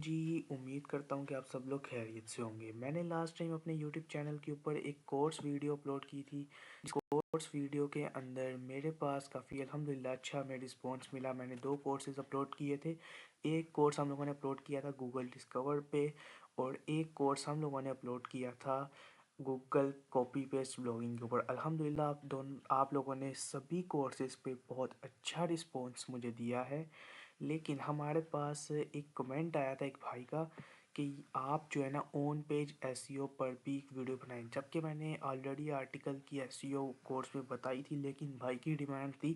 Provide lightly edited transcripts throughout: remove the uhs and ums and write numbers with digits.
जी, उम्मीद करता हूँ कि आप सब लोग खैरियत से होंगे। मैंने लास्ट टाइम अपने यूट्यूब चैनल के ऊपर एक कोर्स वीडियो अपलोड की थी। जिस कोर्स वीडियो के अंदर मेरे पास काफ़ी अल्हम्दुलिल्लाह अच्छा में रिस्पॉन्स मिला। मैंने 2 कोर्सेज़ अपलोड किए थे। एक कोर्स हम लोगों ने अपलोड किया था गूगल डिस्कवर पे और एक कोर्स हम लोगों ने अपलोड किया था गूगल कॉपी पेस्ट ब्लॉगिंग के ऊपर। अल्हम्दुलिल्लाह आप लोगों ने सभी कोर्सेज़ पे बहुत अच्छा रिस्पॉन्स मुझे दिया है। लेकिन हमारे पास एक कमेंट आया था एक भाई का कि आप जो है ना ऑन पेज एसईओ पर भी एक वीडियो बनाएं, जबकि मैंने ऑलरेडी आर्टिकल की एसईओ कोर्स में बताई थी, लेकिन भाई की डिमांड थी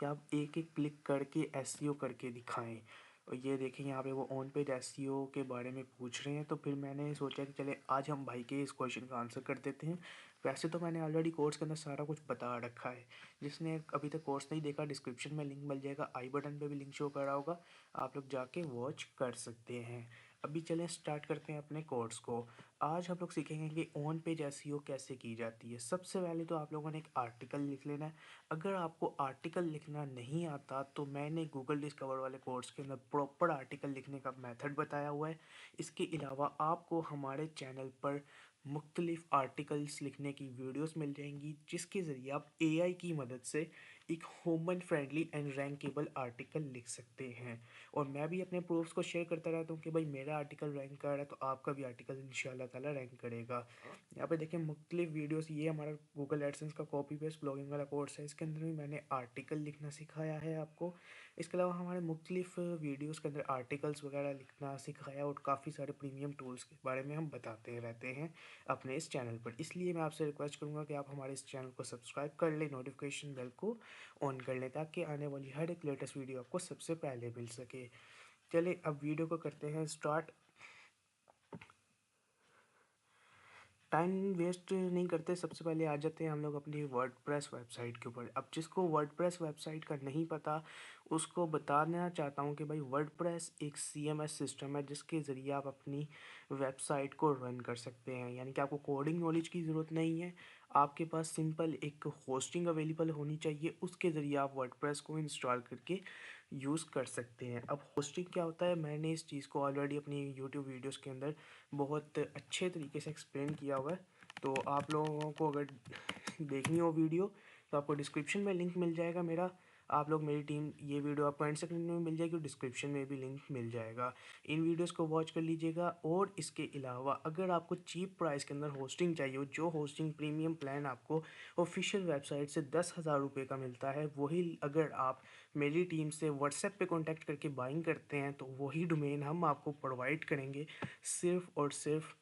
कि आप एक एक क्लिक करके एसईओ करके दिखाएं। और ये देखें यहाँ पे वो ऑन पेज एसईओ के बारे में पूछ रहे हैं, तो फिर मैंने सोचा कि चले आज हम भाई के इस क्वेश्चन का आंसर कर देते हैं। वैसे तो मैंने ऑलरेडी कोर्स के अंदर सारा कुछ बता रखा है। जिसने अभी तक कोर्स नहीं देखा, डिस्क्रिप्शन में लिंक मिल जाएगा, आई बटन पे भी लिंक शो कर रहा होगा, आप लोग जाके वॉच कर सकते हैं। अभी चलें स्टार्ट करते हैं अपने कोर्स को। आज हम लोग सीखेंगे कि ऑन पेज एसईओ कैसे की जाती है। सबसे पहले तो आप लोगों ने एक आर्टिकल लिख लेना है। अगर आपको आर्टिकल लिखना नहीं आता तो मैंने गूगल डिस्कवर वाले कोर्स के अंदर प्रॉपर आर्टिकल लिखने का मेथड बताया हुआ है। इसके अलावा आपको हमारे चैनल पर मुख्तलिफ आर्टिकल्स लिखने की वीडियोस मिल जाएंगी, जिसके ज़रिए आप एआई की मदद से एक ह्यूमन फ्रेंडली एंड रैंकेबल आर्टिकल लिख सकते हैं। और मैं भी अपने प्रूफ्स को शेयर करता रहता हूँ कि भाई मेरा आर्टिकल रैंक कर रहा है तो आपका भी आर्टिकल इंशाल्लाह ताला रैंक करेगा। यहाँ पे देखें मुख्तलिफ वीडियोस, ये हमारा गूगल एडसेंस का कॉपी पेस्ट ब्लॉगिंग वाला कोर्स है। इसके अंदर भी मैंने आर्टिकल लिखना सिखाया है आपको। इसके अलावा हमारे मुख्तलिफ वीडियोज़ के अंदर आर्टिकल्स वगैरह लिखना सिखाया और काफ़ी सारे प्रीमियम टूल्स के बारे में हम बताते रहते हैं अपने इस चैनल पर। इसलिए मैं आपसे रिक्वेस्ट करूँगा कि आप हमारे इस चैनल को सब्सक्राइब कर लें, नोटिफिकेशन बेल को ऑन कर लें, ताकि आने वाली हर एक लेटेस्ट वीडियो आपको सबसे पहले मिल सके। चलिए अब वीडियो को करते हैं स्टार्ट। टाइम वेस्ट नहीं करते, सबसे पहले आ जाते हैं हम लोग अपनी वर्डप्रेस वेबसाइट के ऊपर। अब जिसको वर्डप्रेस वेबसाइट का नहीं पता उसको बताना चाहता हूँ कि भाई वर्डप्रेस एक सीएमएस सिस्टम है जिसके ज़रिए आप अपनी वेबसाइट को रन कर सकते हैं। यानी कि आपको कोडिंग नॉलेज की ज़रूरत नहीं है, आपके पास सिंपल एक होस्टिंग अवेलेबल होनी चाहिए, उसके ज़रिए आप वर्डप्रेस को इंस्टॉल करके यूज़ कर सकते हैं। अब होस्टिंग क्या होता है, मैंने इस चीज़ को ऑलरेडी अपनी यूट्यूब वीडियोज़ के अंदर बहुत अच्छे तरीके से एक्सप्लेन किया हुआ है। तो आप लोगों को अगर देखनी हो वीडियो तो आपको डिस्क्रिप्शन में लिंक मिल जाएगा मेरा। आप लोग मेरी टीम, ये वीडियो आपको एंड सेकंड में मिल जाएगी और डिस्क्रिप्शन में भी लिंक मिल जाएगा। इन वीडियोस को वॉच कर लीजिएगा। और इसके अलावा अगर आपको चीप प्राइस के अंदर होस्टिंग चाहिए हो, जो होस्टिंग प्रीमियम प्लान आपको ऑफिशियल वेबसाइट से 10,000 रुपये का मिलता है, वही अगर आप मेरी टीम से व्हाट्सएप पे कांटेक्ट करके बाइंग करते हैं तो वही डोमेन हम आपको प्रोवाइड करेंगे सिर्फ़ और सिर्फ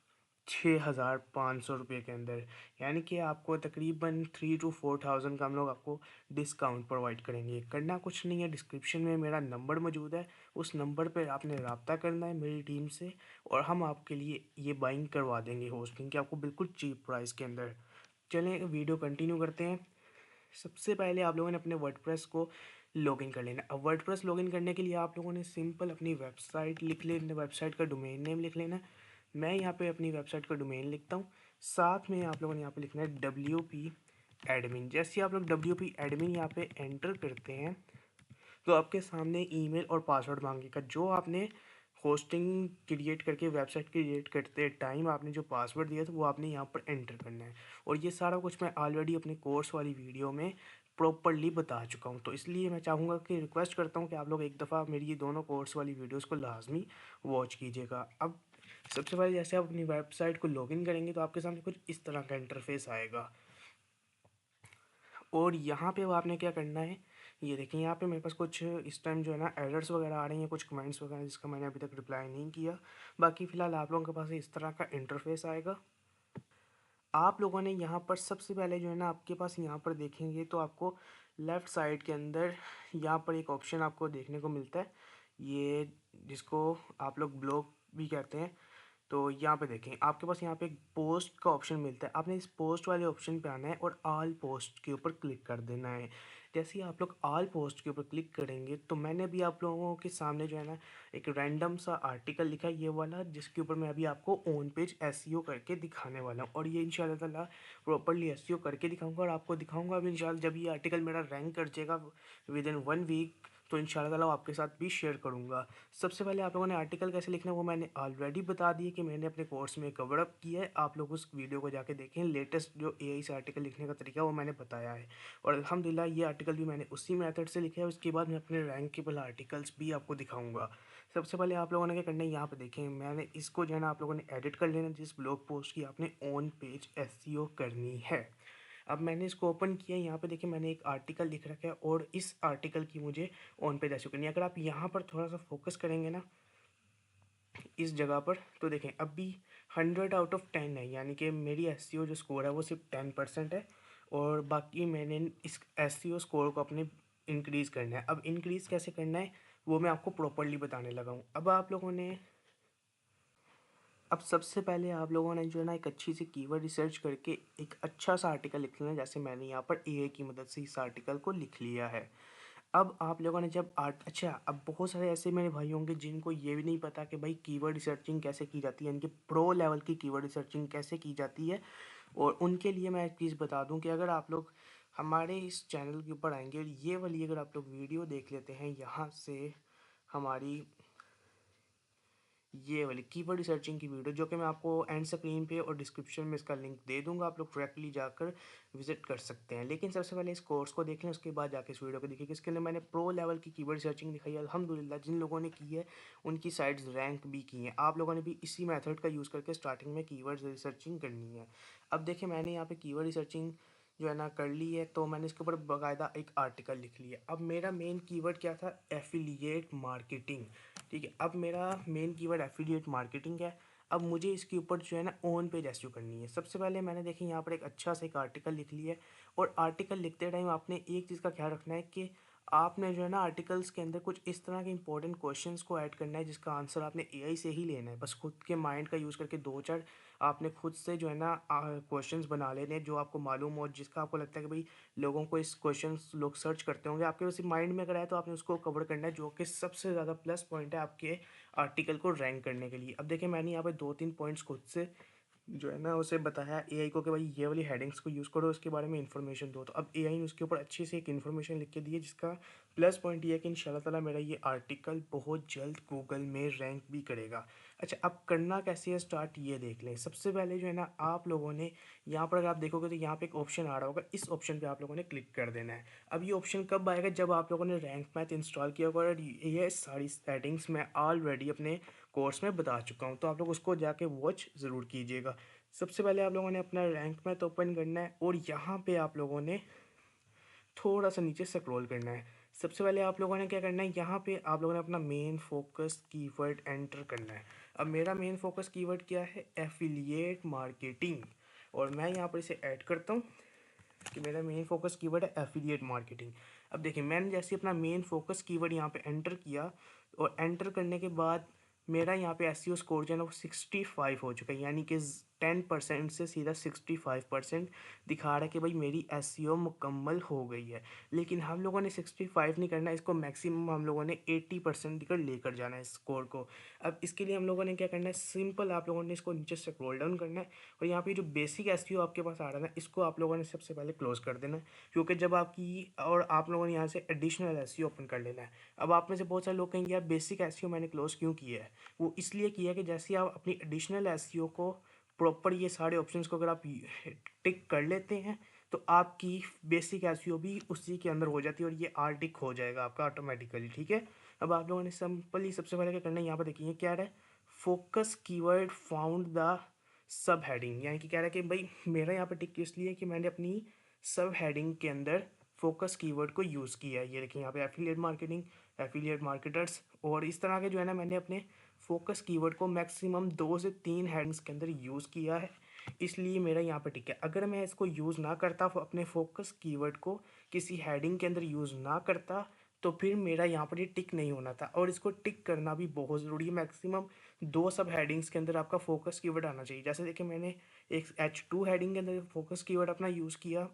6,500 रुपये के अंदर। यानी कि आपको तकरीबन 3 to 4,000 का हम लोग आपको डिस्काउंट प्रोवाइड करेंगे। करना कुछ नहीं है, डिस्क्रिप्शन में मेरा नंबर मौजूद है, उस नंबर पर आपने रब्ता करना है मेरी टीम से और हम आपके लिए ये बाइंग करवा देंगे होस्टिंग की आपको बिल्कुल चीप प्राइस के अंदर। चलें वीडियो कंटिन्यू करते हैं। सबसे पहले आप लोगों ने अपने वर्डप्रेस को लॉगिन कर लेना। अब वर्डप्रेस लॉगिन करने के लिए आप लोगों ने सिंपल अपनी वेबसाइट लिख लेना, वेबसाइट का डोमेन नेम लिख लेना। मैं यहाँ पे अपनी वेबसाइट का डोमेन लिखता हूँ, साथ में आप लोगों ने यहाँ पे लिखना है WP एडमिन। जैसे आप लोग WP एडमिन यहाँ पे एंटर करते हैं तो आपके सामने ईमेल और पासवर्ड मांगेगा। जो आपने होस्टिंग क्रिएट करके वेबसाइट क्रिएट करते टाइम आपने जो पासवर्ड दिया था वो आपने यहाँ पर एंटर करना है। और ये सारा कुछ मैं ऑलरेडी अपने कोर्स वाली वीडियो में प्रॉपरली बता चुका हूँ, तो इसलिए मैं चाहूँगा कि रिक्वेस्ट करता हूँ कि आप लोग एक दफ़ा मेरी ये दोनों कोर्स वाली वीडियोस को लाजमी वॉच कीजिएगा। अब सबसे पहले जैसे आप अपनी वेबसाइट को लॉगिन करेंगे तो आपके सामने कुछ इस तरह का इंटरफेस आएगा। और यहाँ पे वो आपने क्या करना है, ये देखिए यहाँ पे मेरे पास कुछ इस टाइम जो है ना एरर्स वगैरह आ रही हैं, कुछ कमेंट्स वगैरह जिसका मैंने अभी तक रिप्लाई नहीं किया। बाकी फ़िलहाल आप लोगों के पास इस तरह का इंटरफेस आएगा। आप लोगों ने यहाँ पर सबसे पहले जो है ना, आपके पास यहाँ पर देखेंगे तो आपको लेफ़्ट साइड के अंदर यहाँ पर एक ऑप्शन आपको देखने को मिलता है, ये जिसको आप लोग ब्लॉग भी कहते हैं। तो यहाँ पे देखें आपके पास यहाँ पे एक पोस्ट का ऑप्शन मिलता है, आपने इस पोस्ट वाले ऑप्शन पे आना है और ऑल पोस्ट के ऊपर क्लिक कर देना है। जैसे ही आप लोग ऑल पोस्ट के ऊपर क्लिक करेंगे तो मैंने भी आप लोगों के सामने जो है ना एक रैंडम सा आर्टिकल लिखा है, ये वाला, जिसके ऊपर मैं अभी आपको ऑन पेज एसईओ करके दिखाने वाला हूँ। और ये इंशाल्लाह ताला प्रॉपर्ली एसईओ करके दिखाऊंगा और आपको दिखाऊंगा अभी इंशाल्लाह जब ये आर्टिकल मेरा रैंक कर जाएगा विद इन 1 वीक। तो इंशाल्लाह ताला वो आपके साथ भी शेयर करूँगा। सबसे पहले आप लोगों ने आर्टिकल कैसे लिखना है वो मैंने ऑलरेडी बता दिया कि मैंने अपने कोर्स में कवर अप किया है। आप लोग उस वीडियो को जाके देखें, लेटेस्ट जो एआई से आर्टिकल लिखने का तरीका वो मैंने बताया है। और अल्हम्दुलिल्लाह ये आर्टिकल भी मैंने उसी मेथड से लिखे है। उसके बाद मैं अपने रैंकेबल आर्टिकल्स भी आपको दिखाऊँगा। सबसे पहले आप लोगों ने क्या करना है, यहाँ पे देखें मैंने इसको जो है ना आप लोगों ने एडिट कर लेना, जिस ब्लॉग पोस्ट की आपने ऑन पेज एसईओ करनी है। अब मैंने इसको ओपन किया, यहाँ पे देखिए मैंने एक आर्टिकल लिख रखा है और इस आर्टिकल की मुझे ऑन पेज एसईओ करनी है। अगर आप यहाँ पर थोड़ा सा फोकस करेंगे ना इस जगह पर, तो देखें अभी 100 आउट ऑफ 10 है, यानी कि मेरी एसईओ जो स्कोर है वो सिर्फ 10% है। और बाकी मैंने इस एसईओ स्कोर को अपने इंक्रीज़ करना है। अब इंक्रीज़ कैसे करना है वो मैं आपको प्रॉपरली बताने लगा हूँ। अब सबसे पहले आप लोगों ने जो है ना एक अच्छी सी कीवर्ड रिसर्च करके एक अच्छा सा आर्टिकल लिख लेना, जैसे मैंने यहाँ पर एआई की मदद से इस आर्टिकल को लिख लिया है। अब आप लोगों ने जब अब बहुत सारे ऐसे मेरे भाई होंगे जिनको ये भी नहीं पता कि भाई कीवर्ड रिसर्चिंग कैसे की जाती है, यानी कि प्रो लेवल की कीवर्ड रिसर्चिंग कैसे की जाती है। और उनके लिए मैं एक चीज़ बता दूं कि अगर आप लोग हमारे इस चैनल के ऊपर आएंगे और ये वाली अगर आप लोग वीडियो देख लेते हैं यहाँ से, हमारी ये वाली कीवर्ड रिसर्चिंग की वीडियो, जो कि मैं आपको एंड स्क्रीन पे और डिस्क्रिप्शन में इसका लिंक दे दूंगा, आप लोग डायरेक्टली जाकर विजिट कर सकते हैं। लेकिन सबसे पहले इस कोर्स को देख लें, उसके बाद जाके इस वीडियो को देखिए। इसके लिए मैंने प्रो लेवल की कीवर्ड रिसर्चिंग दिखाई है। अल्हम्दुलिल्लाह जिन लोगों ने की है उनकी साइट्स रैंक भी की हैं। आप लोगों ने भी इसी मेथड का यूज़ करके स्टार्टिंग में कीवर्ड रिसर्चिंग करनी है। अब देखिए मैंने यहाँ पे कीवर्ड रिसर्चिंग जो है ना कर ली है, तो मैंने इसके ऊपर बाकायदा एक आर्टिकल लिख लिया। अब मेरा मेन कीवर्ड क्या था, एफिलिएट मार्केटिंग। ठीक है, अब मेरा मेन कीवर्ड एफिलिएट मार्केटिंग है। अब मुझे इसके ऊपर जो है ना ऑन पेज एसईओ करनी है। सबसे पहले मैंने देखिए यहाँ पर एक अच्छा सा एक आर्टिकल लिख लिया है। और आर्टिकल लिखते टाइम आपने एक चीज़ का ख्याल रखना है कि आपने जो है ना आर्टिकल्स के अंदर कुछ इस तरह के इंपॉर्टेंट क्वेश्चंस को ऐड करना है जिसका आंसर आपने एआई से ही लेना है। बस खुद के माइंड का यूज़ करके दो चार आपने खुद से जो है ना क्वेश्चंस बना लेने हैं, जो आपको मालूम हो, जिसका आपको लगता है कि भाई लोगों को इस क्वेश्चंस लोग सर्च करते होंगे, आपके वैसे माइंड में अगर आए तो आपने उसको कवर करना है, जो कि सबसे ज़्यादा प्लस पॉइंट है आपके आर्टिकल को रैंक करने के लिए। अब देखिए मैंने यहाँ पे 2-3 पॉइंट्स खुद से जो है ना उसे बताया एआई को कि भाई ये वाली हेडिंग्स को यूज़ करो, उसके बारे में इन्फॉर्मेशन दो। तो अब एआई ने उसके ऊपर अच्छी से एक इन्फॉर्मेशन लिख के दी है, जिसका प्लस पॉइंट ये है कि इंशाल्लाह ताला मेरा ये आर्टिकल बहुत जल्द गूगल में रैंक भी करेगा। अच्छा, अब करना कैसे है स्टार्ट, ये देख लें। सबसे पहले जो है ना आप लोगों ने यहाँ पर अगर आप देखोगे तो यहाँ पे एक ऑप्शन आ रहा होगा, इस ऑप्शन पे आप लोगों ने क्लिक कर देना है। अब ये ऑप्शन कब आएगा, जब आप लोगों ने रैंक मैथ इंस्टॉल किया होगा। और ये सारी सेटिंग्स मैं ऑलरेडी अपने कोर्स में बता चुका हूँ, तो आप लोग उसको जाके वॉच ज़रूर कीजिएगा। सबसे पहले आप लोगों ने अपना रैंक मैथ ओपन करना है और यहाँ पे आप लोगों ने थोड़ा सा नीचे स्क्रॉल करना है। सबसे पहले आप लोगों ने क्या करना है, यहाँ पे आप लोगों ने अपना मेन फोकस कीवर्ड एंटर करना है। अब मेरा मेन फोकस कीवर्ड क्या है, एफिलिएट मार्केटिंग। और मैं यहाँ पर इसे ऐड करता हूँ कि मेरा मेन फोकस कीवर्ड है एफिलिएट मार्केटिंग। अब देखिए मैंने जैसे अपना मेन फोकस कीवर्ड यहाँ पे एंटर किया, और एंटर करने के बाद मेरा यहाँ पे एसईओ स्कोर जो है ना वो 65 हो चुका है, यानी कि 10% से सीधा 65% दिखा रहा है कि भाई मेरी एसईओ मुकम्मल हो गई है। लेकिन हम लोगों ने 65 नहीं करना, इसको मैक्सिमम हम लोगों ने 80% दिकर लेकर जाना है इस स्कोर को। अब इसके लिए हम लोगों ने क्या करना है, सिंपल आप लोगों ने इसको नीचे से स्क्रॉल डाउन करना है। और यहाँ पे जो बेसिक एसईओ आपके पास आ रहा है ना, इसको आप लोगों ने सबसे पहले क्लोज कर देना है, क्योंकि जब आपकी और आप लोगों ने यहाँ से एडिशनल एसईओ ओपन कर लेना है। अब आप में से बहुत सारे लोग कहेंगे यार बेसिक एसईओ मैंने क्लोज क्यों किया है, वो इसलिए किया है कि जैसे आप अपनी एडिशनल एसईओ को प्रॉपर ये सारे ऑप्शंस को अगर आप टिक कर लेते हैं तो आपकी बेसिक एसईओ भी उसी के अंदर हो जाती है और ये आर टिक हो जाएगा आपका ऑटोमेटिकली। ठीक है, अब आप लोगों ने सिंपली सबसे पहले क्या करना है, यहाँ पर देखिए क्या रहा है, focus keyword found the sub heading, यानी कि कह रहा है कि भाई मेरा यहाँ पर टिक इसलिए कि मैंने अपनी सब हेडिंग के अंदर फोकस कीवर्ड को यूज़ किया है। ये देखिए यहाँ पे एफिलिएट मार्केटिंग, एफिलिएट मार्केटर्स, और इस तरह के जो है ना मैंने अपने फोकस कीवर्ड को मैक्सिमम 2 से 3 हेडिंग्स के अंदर यूज़ किया है, इसलिए मेरा यहाँ पे टिक है। अगर मैं इसको यूज़ ना करता, अपने फोकस कीवर्ड को किसी हेडिंग के अंदर यूज़ ना करता, तो फिर मेरा यहाँ पर ये टिक नहीं होना था। और इसको टिक करना भी बहुत ज़रूरी है। मैक्सिमम 2 सब हेडिंग्स के अंदर आपका फोकस कीवर्ड आना चाहिए। जैसे देखिए मैंने एक H2 हेडिंग के अंदर फोकस कीवर्ड अपना यूज़ किया,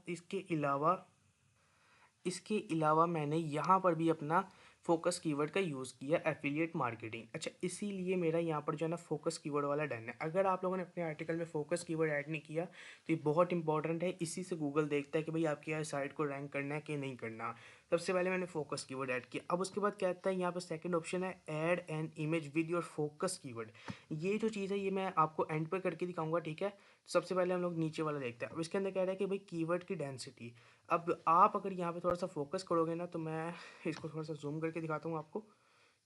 इसके अलावा मैंने यहाँ पर भी अपना फोकस कीवर्ड का यूज़ किया, एफिलिएट मार्केटिंग। अच्छा, इसीलिए मेरा यहाँ पर जो है ना फोकस कीवर्ड वाला डन है। अगर आप लोगों ने अपने आर्टिकल में फोकस कीवर्ड ऐड नहीं किया तो ये बहुत इंपॉर्टेंट है, इसी से गूगल देखता है कि भाई आपकी साइट को रैंक करना है कि नहीं करना। सबसे पहले मैंने फोकस कीवर्ड ऐड किया। अब उसके बाद क्या आता है, यहाँ पर सेकंड ऑप्शन है add an image with your focus keyword. ये जो चीज़ है ये मैं आपको एंड पर करके दिखाऊंगा, ठीक है। तो सबसे पहले हम लोग नीचे वाला देखते हैं। अब इसके अंदर कह रहा है कि भाई कीवर्ड की डेंसिटी। अब आप अगर यहाँ पे थोड़ा सा फोकस करोगे ना, तो मैं इसको थोड़ा सा जूम करके दिखाता हूँ आपको।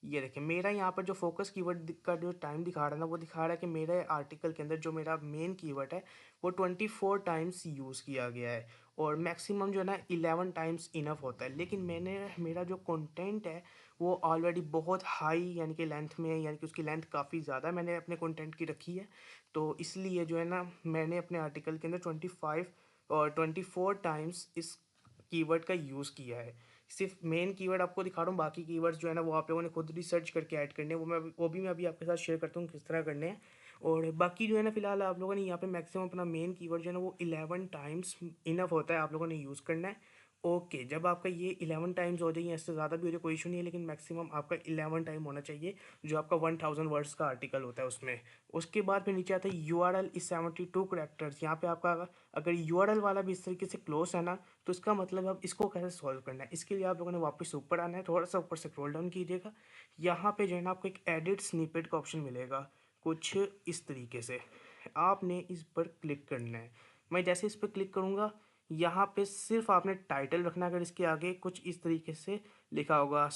ये देखिए मेरा यहाँ पर जो फोकस कीवर्ड का जो टाइम दिखा रहा है ना, वो दिखा रहा है कि मेरे आर्टिकल के अंदर जो मेरा मेन कीवर्ड है वो 24 टाइम्स यूज़ किया गया है। और मैक्सिमम जो है ना 11 टाइम्स इनफ होता है। लेकिन मैंने मेरा जो कंटेंट है वो ऑलरेडी बहुत हाई यानी कि लेंथ में, यानी कि उसकी लेंथ काफ़ी ज़्यादा मैंने अपने कंटेंट की रखी है। तो इसलिए जो है ना मैंने अपने आर्टिकल के अंदर 24 टाइम्स इस कीवर्ड का यूज़ किया है। सिर्फ मेन कीवर्ड आपको दिखा रहा हूँ, बाकी कीवर्ड्स जो है ना वो आप लोगों ने खुद रिसर्च करके ऐड करने हैं। वो भी मैं अभी आपके साथ शेयर करता हूँ किस तरह करने हैं। और बाकी जो है ना फिलहाल आप लोगों ने यहाँ पे मैक्सिमम अपना मेन कीवर्ड जो है ना वो 11 टाइम्स इनफ होता है, आप लोगों ने यूज़ करना है। ओके, जब आपका ये 11 टाइम्स हो जाए या इससे ज़्यादा भी हो जाए कोई इशू नहीं है, लेकिन मैक्सिमम आपका 11 टाइम होना चाहिए जो आपका 1000 वर्ड्स का आर्टिकल होता है उसमें। उसके बाद फिर नीचे आता है URL इज 72 करेक्टर्स। यहाँ पे आपका अगर URL वाला भी इस तरीके से क्लोज है ना, तो इसका मतलब अब इसको कैसे सॉल्व करना है। इसके लिए आप लोगों ने वापस ऊपर आना है, थोड़ा सा ऊपर से स्क्रॉल डाउन कीजिएगा। यहाँ पे जो है ना आपको एक एडिट स्निपेट का ऑप्शन मिलेगा कुछ इस तरीके से। आपने इस पर क्लिक करना है। मैं जैसे इस पर क्लिक करूँगा, यहाँ पे सिर्फ आपने टाइटल रखना है। अगर इसके आगे कुछ इस तरीके से लिखा होगा,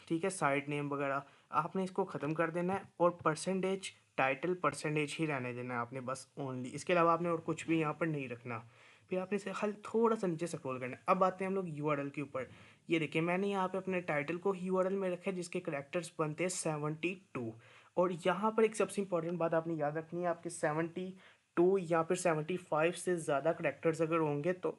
ठीक है, साइड नेम वगैरह, आपने इसको ख़त्म कर देना है। और परसेंटेज टाइटल परसेंटेज ही रहने देना है आपने, बस ओनली। इसके अलावा आपने और कुछ भी यहाँ पर नहीं रखना। फिर आपने इसे हल थोड़ा सा नीचे स्क्रॉल करना है। अब आते हैं हम लोग URL के ऊपर। ये देखिए मैंने यहाँ पे अपने टाइटल को URL में रखा है जिसके करेक्टर्स बनते हैं 72। और यहाँ पर एक सबसे इंपॉर्टेंट बात आपने याद रखनी है, आपके 72 या फिर 75 से ज़्यादा करेक्टर्स अगर होंगे तो,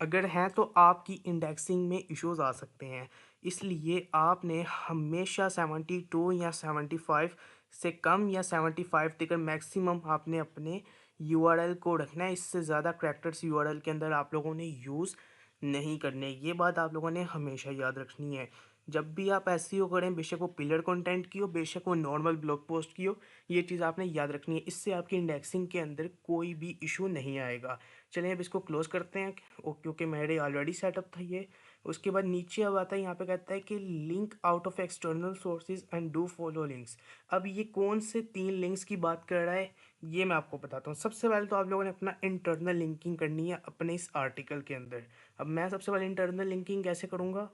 अगर हैं तो आपकी इंडेक्सिंग में इश्यूज आ सकते हैं। इसलिए आपने हमेशा 72 या 75 से कम या 75 तक मैक्सिमम आपने अपने URL को रखना है। इससे ज़्यादा करैक्टर्स URL के अंदर आप लोगों ने यूज़ नहीं करने। ये बात आप लोगों ने हमेशा याद रखनी है। जब भी आप SEO करें, बेशक वो पिलर कंटेंट की हो, बेशक वो नॉर्मल ब्लॉग पोस्ट की हो, ये चीज़ आपने याद रखनी है। इससे आपकी इंडेक्सिंग के अंदर कोई भी इशू नहीं आएगा। चलिए अब इसको क्लोज करते हैं, क्योंकि मेरे ऑलरेडी सेटअप था ये। उसके बाद नीचे अब आता है, यहाँ पे कहता है कि link out of external sources and do follow links. अब ये कौन से 3 लिंक्स की बात कर रहा है ये मैं आपको बताता हूँ। सबसे पहले तो आप लोगों ने अपना इंटरनल लिंकिंग करनी है अपने इस आर्टिकल के अंदर। अब मैं सबसे पहले इंटरनल लिंकिंग कैसे करूँगा,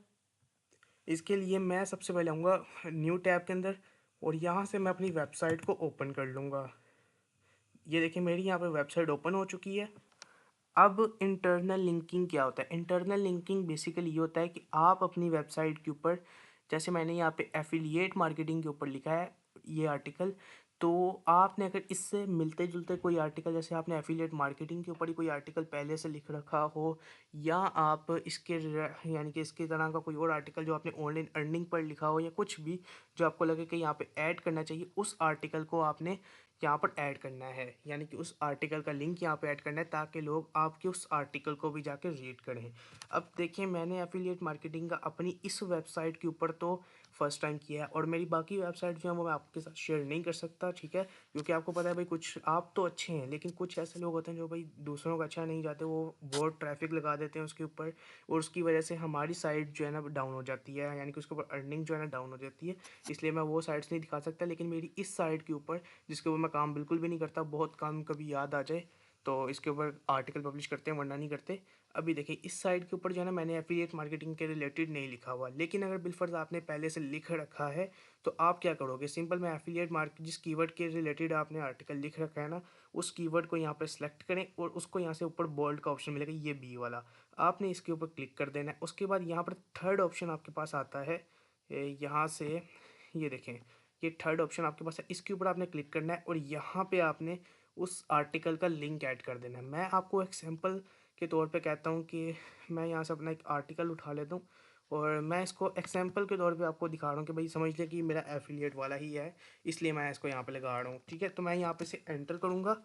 इसके लिए मैं सबसे पहले आऊँगा न्यू टैब के अंदर, और यहाँ से मैं अपनी वेबसाइट को ओपन कर लूँगा। ये देखिए मेरी यहाँ पे वेबसाइट ओपन हो चुकी है। अब इंटरनल लिंकिंग क्या होता है? इंटरनल लिंकिंग बेसिकली ये होता है कि आप अपनी वेबसाइट के ऊपर, जैसे मैंने यहाँ पे एफिलिएट मार्केटिंग के ऊपर लिखा है ये आर्टिकल, तो आपने अगर इससे मिलते जुलते कोई आर्टिकल, जैसे आपने एफिलिएट मार्केटिंग के ऊपर ही कोई आर्टिकल पहले से लिख रखा हो, या आप इसके यानी कि इसके तरह का कोई और आर्टिकल जो आपने ऑनलाइन अर्निंग पर लिखा हो, या कुछ भी जो आपको लगे कि यहाँ पे ऐड करना चाहिए, उस आर्टिकल को आपने यहाँ पर ऐड करना है। यानी कि उस आर्टिकल का लिंक यहाँ पे ऐड करना है ताकि लोग आपके उस आर्टिकल को भी जाकर रीड करें। अब देखिए मैंने एफिलिएट मार्केटिंग का अपनी इस वेबसाइट के ऊपर तो फर्स्ट टाइम किया है, और मेरी बाकी वेबसाइट जो है वो मैं आपके साथ शेयर नहीं कर सकता, ठीक है। क्योंकि आपको पता है भाई, कुछ आप तो अच्छे हैं लेकिन कुछ ऐसे लोग होते हैं जो भाई दूसरों का अच्छा नहीं चाहते, वो बहुत ट्रैफिक लगा देते हैं उसके ऊपर, और उसकी वजह से हमारी साइट जो है ना डाउन हो जाती है, यानी कि उसके ऊपर अर्निंग जो है ना डाउन हो जाती है। इसलिए मैं वो साइट्स नहीं दिखा सकता। लेकिन मेरी इस साइट के ऊपर, जिसके ऊपर मैं काम बिल्कुल भी नहीं करता, बहुत काम कभी याद आ जाए तो इसके ऊपर आर्टिकल पब्लिश करते हैं, वरना नहीं करते। अभी देखिए इस साइट के ऊपर जो है ना मैंने एफिलिएट मार्केटिंग के रिलेटेड नहीं लिखा हुआ, लेकिन अगर बिलफर्ज आपने पहले से लिख रखा है तो आप क्या करोगे, सिंपल, मैं एफिलिएट मार्केट जिस कीवर्ड के रिलेटेड आपने आर्टिकल लिख रखा है ना, उस कीवर्ड को यहाँ पर सेलेक्ट करें, और उसको यहाँ से ऊपर बोल्ड का ऑप्शन मिलेगा, ये बी वाला, आपने इसके ऊपर क्लिक कर देना है। उसके बाद यहाँ पर थर्ड ऑप्शन आपके पास आता है, यहाँ से ये देखें, ये थर्ड ऑप्शन आपके पास है, इसके ऊपर आपने क्लिक करना है, और यहाँ पे आपने उस आर्टिकल का लिंक ऐड कर देना है। मैं आपको एक सैम्पल के तौर पे कहता हूँ कि मैं यहाँ से अपना एक आर्टिकल उठा लेता हूँ, और मैं इसको एग्जाम्पल के तौर पे आपको दिखा रहा हूँ कि भाई समझ लें कि मेरा एफिलिएट वाला ही है, इसलिए मैं इसको यहाँ पे लगा रहा हूँ, ठीक है। तो मैं यहाँ पे से एंटर करूँगा,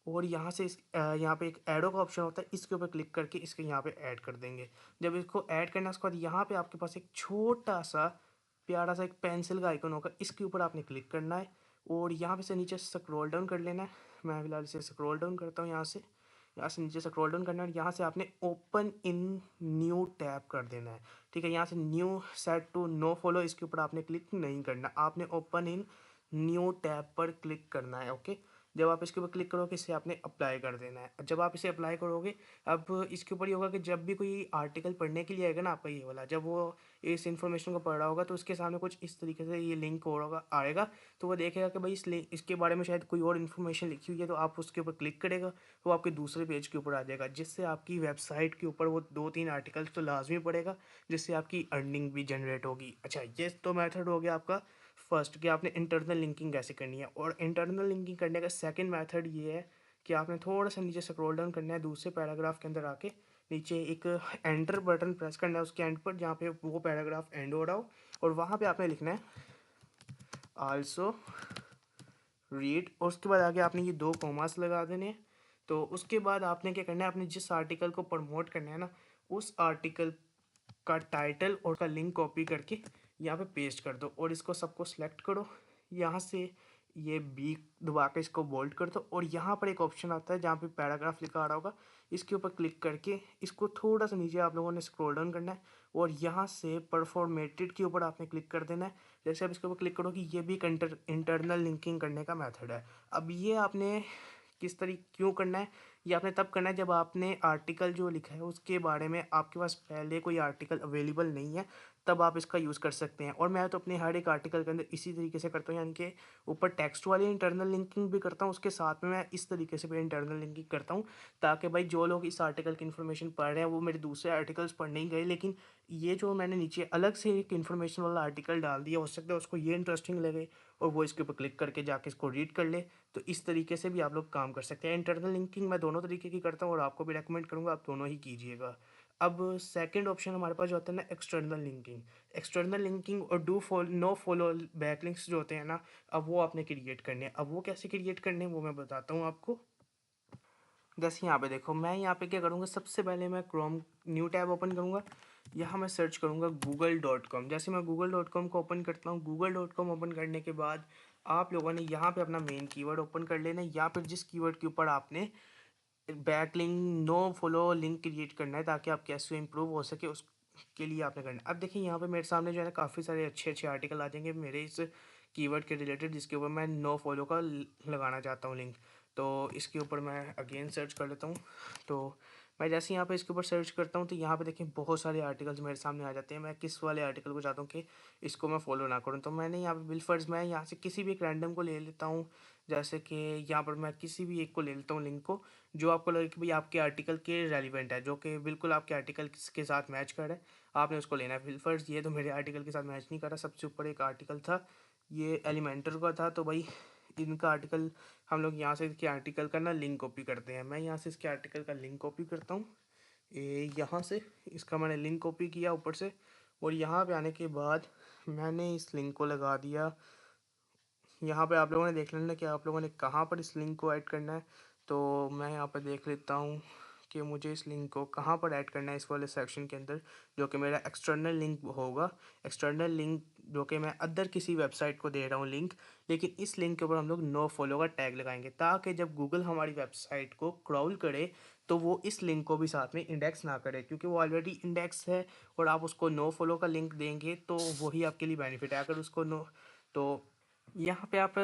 और यहाँ से यहाँ पे एक एडो का ऑप्शन होता है, इसके ऊपर क्लिक करके इसके यहाँ पे ऐड कर देंगे। जब इसको ऐड करना है उसके बाद यहाँ पे आपके पास एक छोटा सा प्यारा सा एक पेंसिल का आइकन होगा, इसके ऊपर आपने क्लिक करना है, और यहाँ पे से नीचे स्क्रॉल डाउन कर लेना है। मैं फिलहाल इसे स्क्रॉल डाउन करता हूँ यहाँ से। यहाँ से नीचे स्क्रॉल डाउन करना है और यहाँ से आपने ओपन इन न्यू टैब कर देना है। ठीक है, यहाँ से new set to no follow, इसके ऊपर आपने क्लिक नहीं करना, आपने ओपन इन न्यू टैब पर क्लिक करना है। ओके, जब आप इसके ऊपर क्लिक करोगे इसे आपने अप्लाई कर देना है। जब आप इसे अप्लाई करोगे, अब इसके ऊपर ये होगा कि जब भी कोई आर्टिकल पढ़ने के लिए आएगा ना आपका ये वाला, जब वो इस इन्फॉर्मेशन को पढ़ रहा होगा तो उसके सामने कुछ इस तरीके से ये लिंक होगा आएगा, तो वो देखेगा कि भाई इसके बारे में शायद कोई और इन्फॉर्मेशन लिखी हुई है, तो आप उसके ऊपर क्लिक करेगा, वो आपके दूसरे पेज के ऊपर आ जाएगा, जिससे आपकी वेबसाइट के ऊपर वो 2-3 आर्टिकल्स तो लाजमी पड़ेगा, जिससे आपकी अर्निंग भी जनरेट होगी। अच्छा, ये तो मेथड हो गया आपका फर्स्ट कि आपने इंटरनल लिंकिंग कैसे करनी है। और इंटरनल लिंकिंग करने का सेकंड मेथड ये है कि आपने थोड़ा सा नीचे स्क्रॉल डाउन करना है, दूसरे पैराग्राफ के अंदर आके नीचे एक एंटर बटन प्रेस करना है उसके एंड पर, जहाँ पे वो पैराग्राफ एंड हो रहा हो, और वहाँ पे आपने लिखना है आल्सो रीड, और उसके बाद आगे आपने ये 2 कॉमास लगा देने हैं। तो उसके बाद आपने क्या करना है, आपने जिस आर्टिकल को प्रमोट करना है ना, उस आर्टिकल का टाइटल और का लिंक कॉपी करके यहाँ पे पेस्ट कर दो, और इसको सबको सिलेक्ट करो, यहाँ से ये बी दबा के इसको बोल्ड कर दो, और यहाँ पर एक ऑप्शन आता है जहाँ पे पैराग्राफ लिखा आ रहा होगा, इसके ऊपर क्लिक करके इसको थोड़ा सा नीचे आप लोगों ने स्क्रॉल डाउन करना है, और यहाँ से परफॉर्मेटेड के ऊपर आपने क्लिक कर देना है। जैसे आप इसके ऊपर क्लिक करोगे, ये भी एक इंटरनल लिंकिंग करने का मेथड है। अब ये आपने किस तरीके क्यों करना है, ये आपने तब करना है जब आपने आर्टिकल जो लिखा है उसके बारे में आपके पास पहले कोई आर्टिकल अवेलेबल नहीं है, तब आप इसका यूज़ कर सकते हैं। और मैं तो अपने हर एक आर्टिकल के अंदर इसी तरीके से करता हूँ, यानी कि ऊपर टेक्स्ट वाली इंटरनल लिंकिंग भी करता हूँ, उसके साथ में मैं इस तरीके से भी इंटरनल लिंकिंग करता हूँ, ताकि भाई जो लोग इस आर्टिकल की इन्फॉर्मेशन पढ़ रहे हैं वो मेरे दूसरे आर्टिकल्स पढ़ने ही गए, लेकिन ये जो मैंने नीचे अलग से एक इन्फॉर्मेशन वाला आर्टिकल डाल दिया, हो सकता है उसको ये इंटरेस्टिंग लगे और वो इसके ऊपर क्लिक करके जाके इसको रीड कर ले। तो इस तरीके से भी आप लोग काम कर सकते हैं। इंटरनल लिंकिंग मैं दोनों तरीके की करता हूँ और आपको भी रेकमेंड करूँगा आप दोनों ही कीजिएगा। अब सेकंड ऑप्शन हमारे पास जो होता है ना, एक्सटर्नल लिंकिंग। एक्सटर्नल लिंकिंग और नो फॉलो बैकलिंक्स जो होते हैं ना, अब वो आपने क्रिएट करने हैं। अब वो कैसे क्रिएट करने हैं वो मैं बताता हूँ आपको। जैसे यहाँ पे देखो, मैं यहाँ पे क्या करूँगा, सबसे पहले मैं क्रोम न्यू टैब ओपन करूँगा, यहाँ मैं सर्च करूँगा google.com। जैसे मैं google.com को ओपन करता हूँ, google.com ओपन करने के बाद आप लोगों ने यहाँ पे अपना मेन कीवर्ड ओपन कर लेना है, या फिर जिस कीवर्ड के ऊपर आपने backlink no follow link create करना है ताकि आपकी एसईओ इंप्रूव हो सके, उसके लिए आपने करना है। अब देखिए यहाँ पे मेरे सामने जो है ना काफ़ी सारे अच्छे अच्छे आर्टिकल आ जाएंगे मेरे इस कीवर्ड के रिलेटेड, जिसके ऊपर मैं नो फॉलो का लगाना चाहता हूँ लिंक। तो इसके ऊपर मैं अगेन सर्च कर लेता हूँ। तो मैं जैसे यहाँ पे इसके ऊपर सर्च करता हूँ तो यहाँ पे देखिए बहुत सारे आर्टिकल्स मेरे सामने आ जाते हैं। मैं किस वाले आर्टिकल को चाहता हूँ कि इसको मैं फॉलो ना करूँ, तो मैंने यहाँ पे बिलफर्ज मैं यहाँ से किसी भी एक रैंडम को ले लेता हूँ। जैसे कि यहाँ पर मैं किसी भी एक को ले लेता हूँ लिंक को, जो आपको लगे कि भाई आपके आर्टिकल के रेलिवेंट है, जो कि बिल्कुल आपके आर्टिकल के साथ मैच कर रहा है, आपने उसको लेना है। फर्स्ट ये तो मेरे आर्टिकल के साथ मैच नहीं कर रहा। सबसे ऊपर एक आर्टिकल था, ये एलिमेंटर का था, तो भाई इनका आर्टिकल हम लोग यहाँ से इसके आर्टिकल का ना लिंक कॉपी करते हैं। मैं यहाँ से इसके आर्टिकल का लिंक कॉपी करता हूँ, यहाँ से इसका मैंने लिंक कॉपी किया ऊपर से, और यहाँ पे आने के बाद मैंने इस लिंक को लगा दिया। यहाँ पे आप लोगों ने देख लेना कि आप लोगों ने कहाँ पर इस लिंक को ऐड करना है। तो मैं यहाँ पर देख लेता हूँ कि मुझे इस लिंक को कहाँ पर ऐड करना है, इस वाले सेक्शन के अंदर, जो कि मेरा एक्सटर्नल लिंक होगा। एक्सटर्नल लिंक जो कि मैं अदर किसी वेबसाइट को दे रहा हूँ लिंक, लेकिन इस लिंक के ऊपर हम लोग नो फॉलो का टैग लगाएंगे, ताकि जब गूगल हमारी वेबसाइट को क्रॉल करे तो वो इस लिंक को भी साथ में इंडेक्स ना करे, क्योंकि वो ऑलरेडी इंडेक्स है और आप उसको नो फॉलो का लिंक देंगे तो वही आपके लिए बेनिफिट है। अगर उसको नो, तो यहाँ पे आप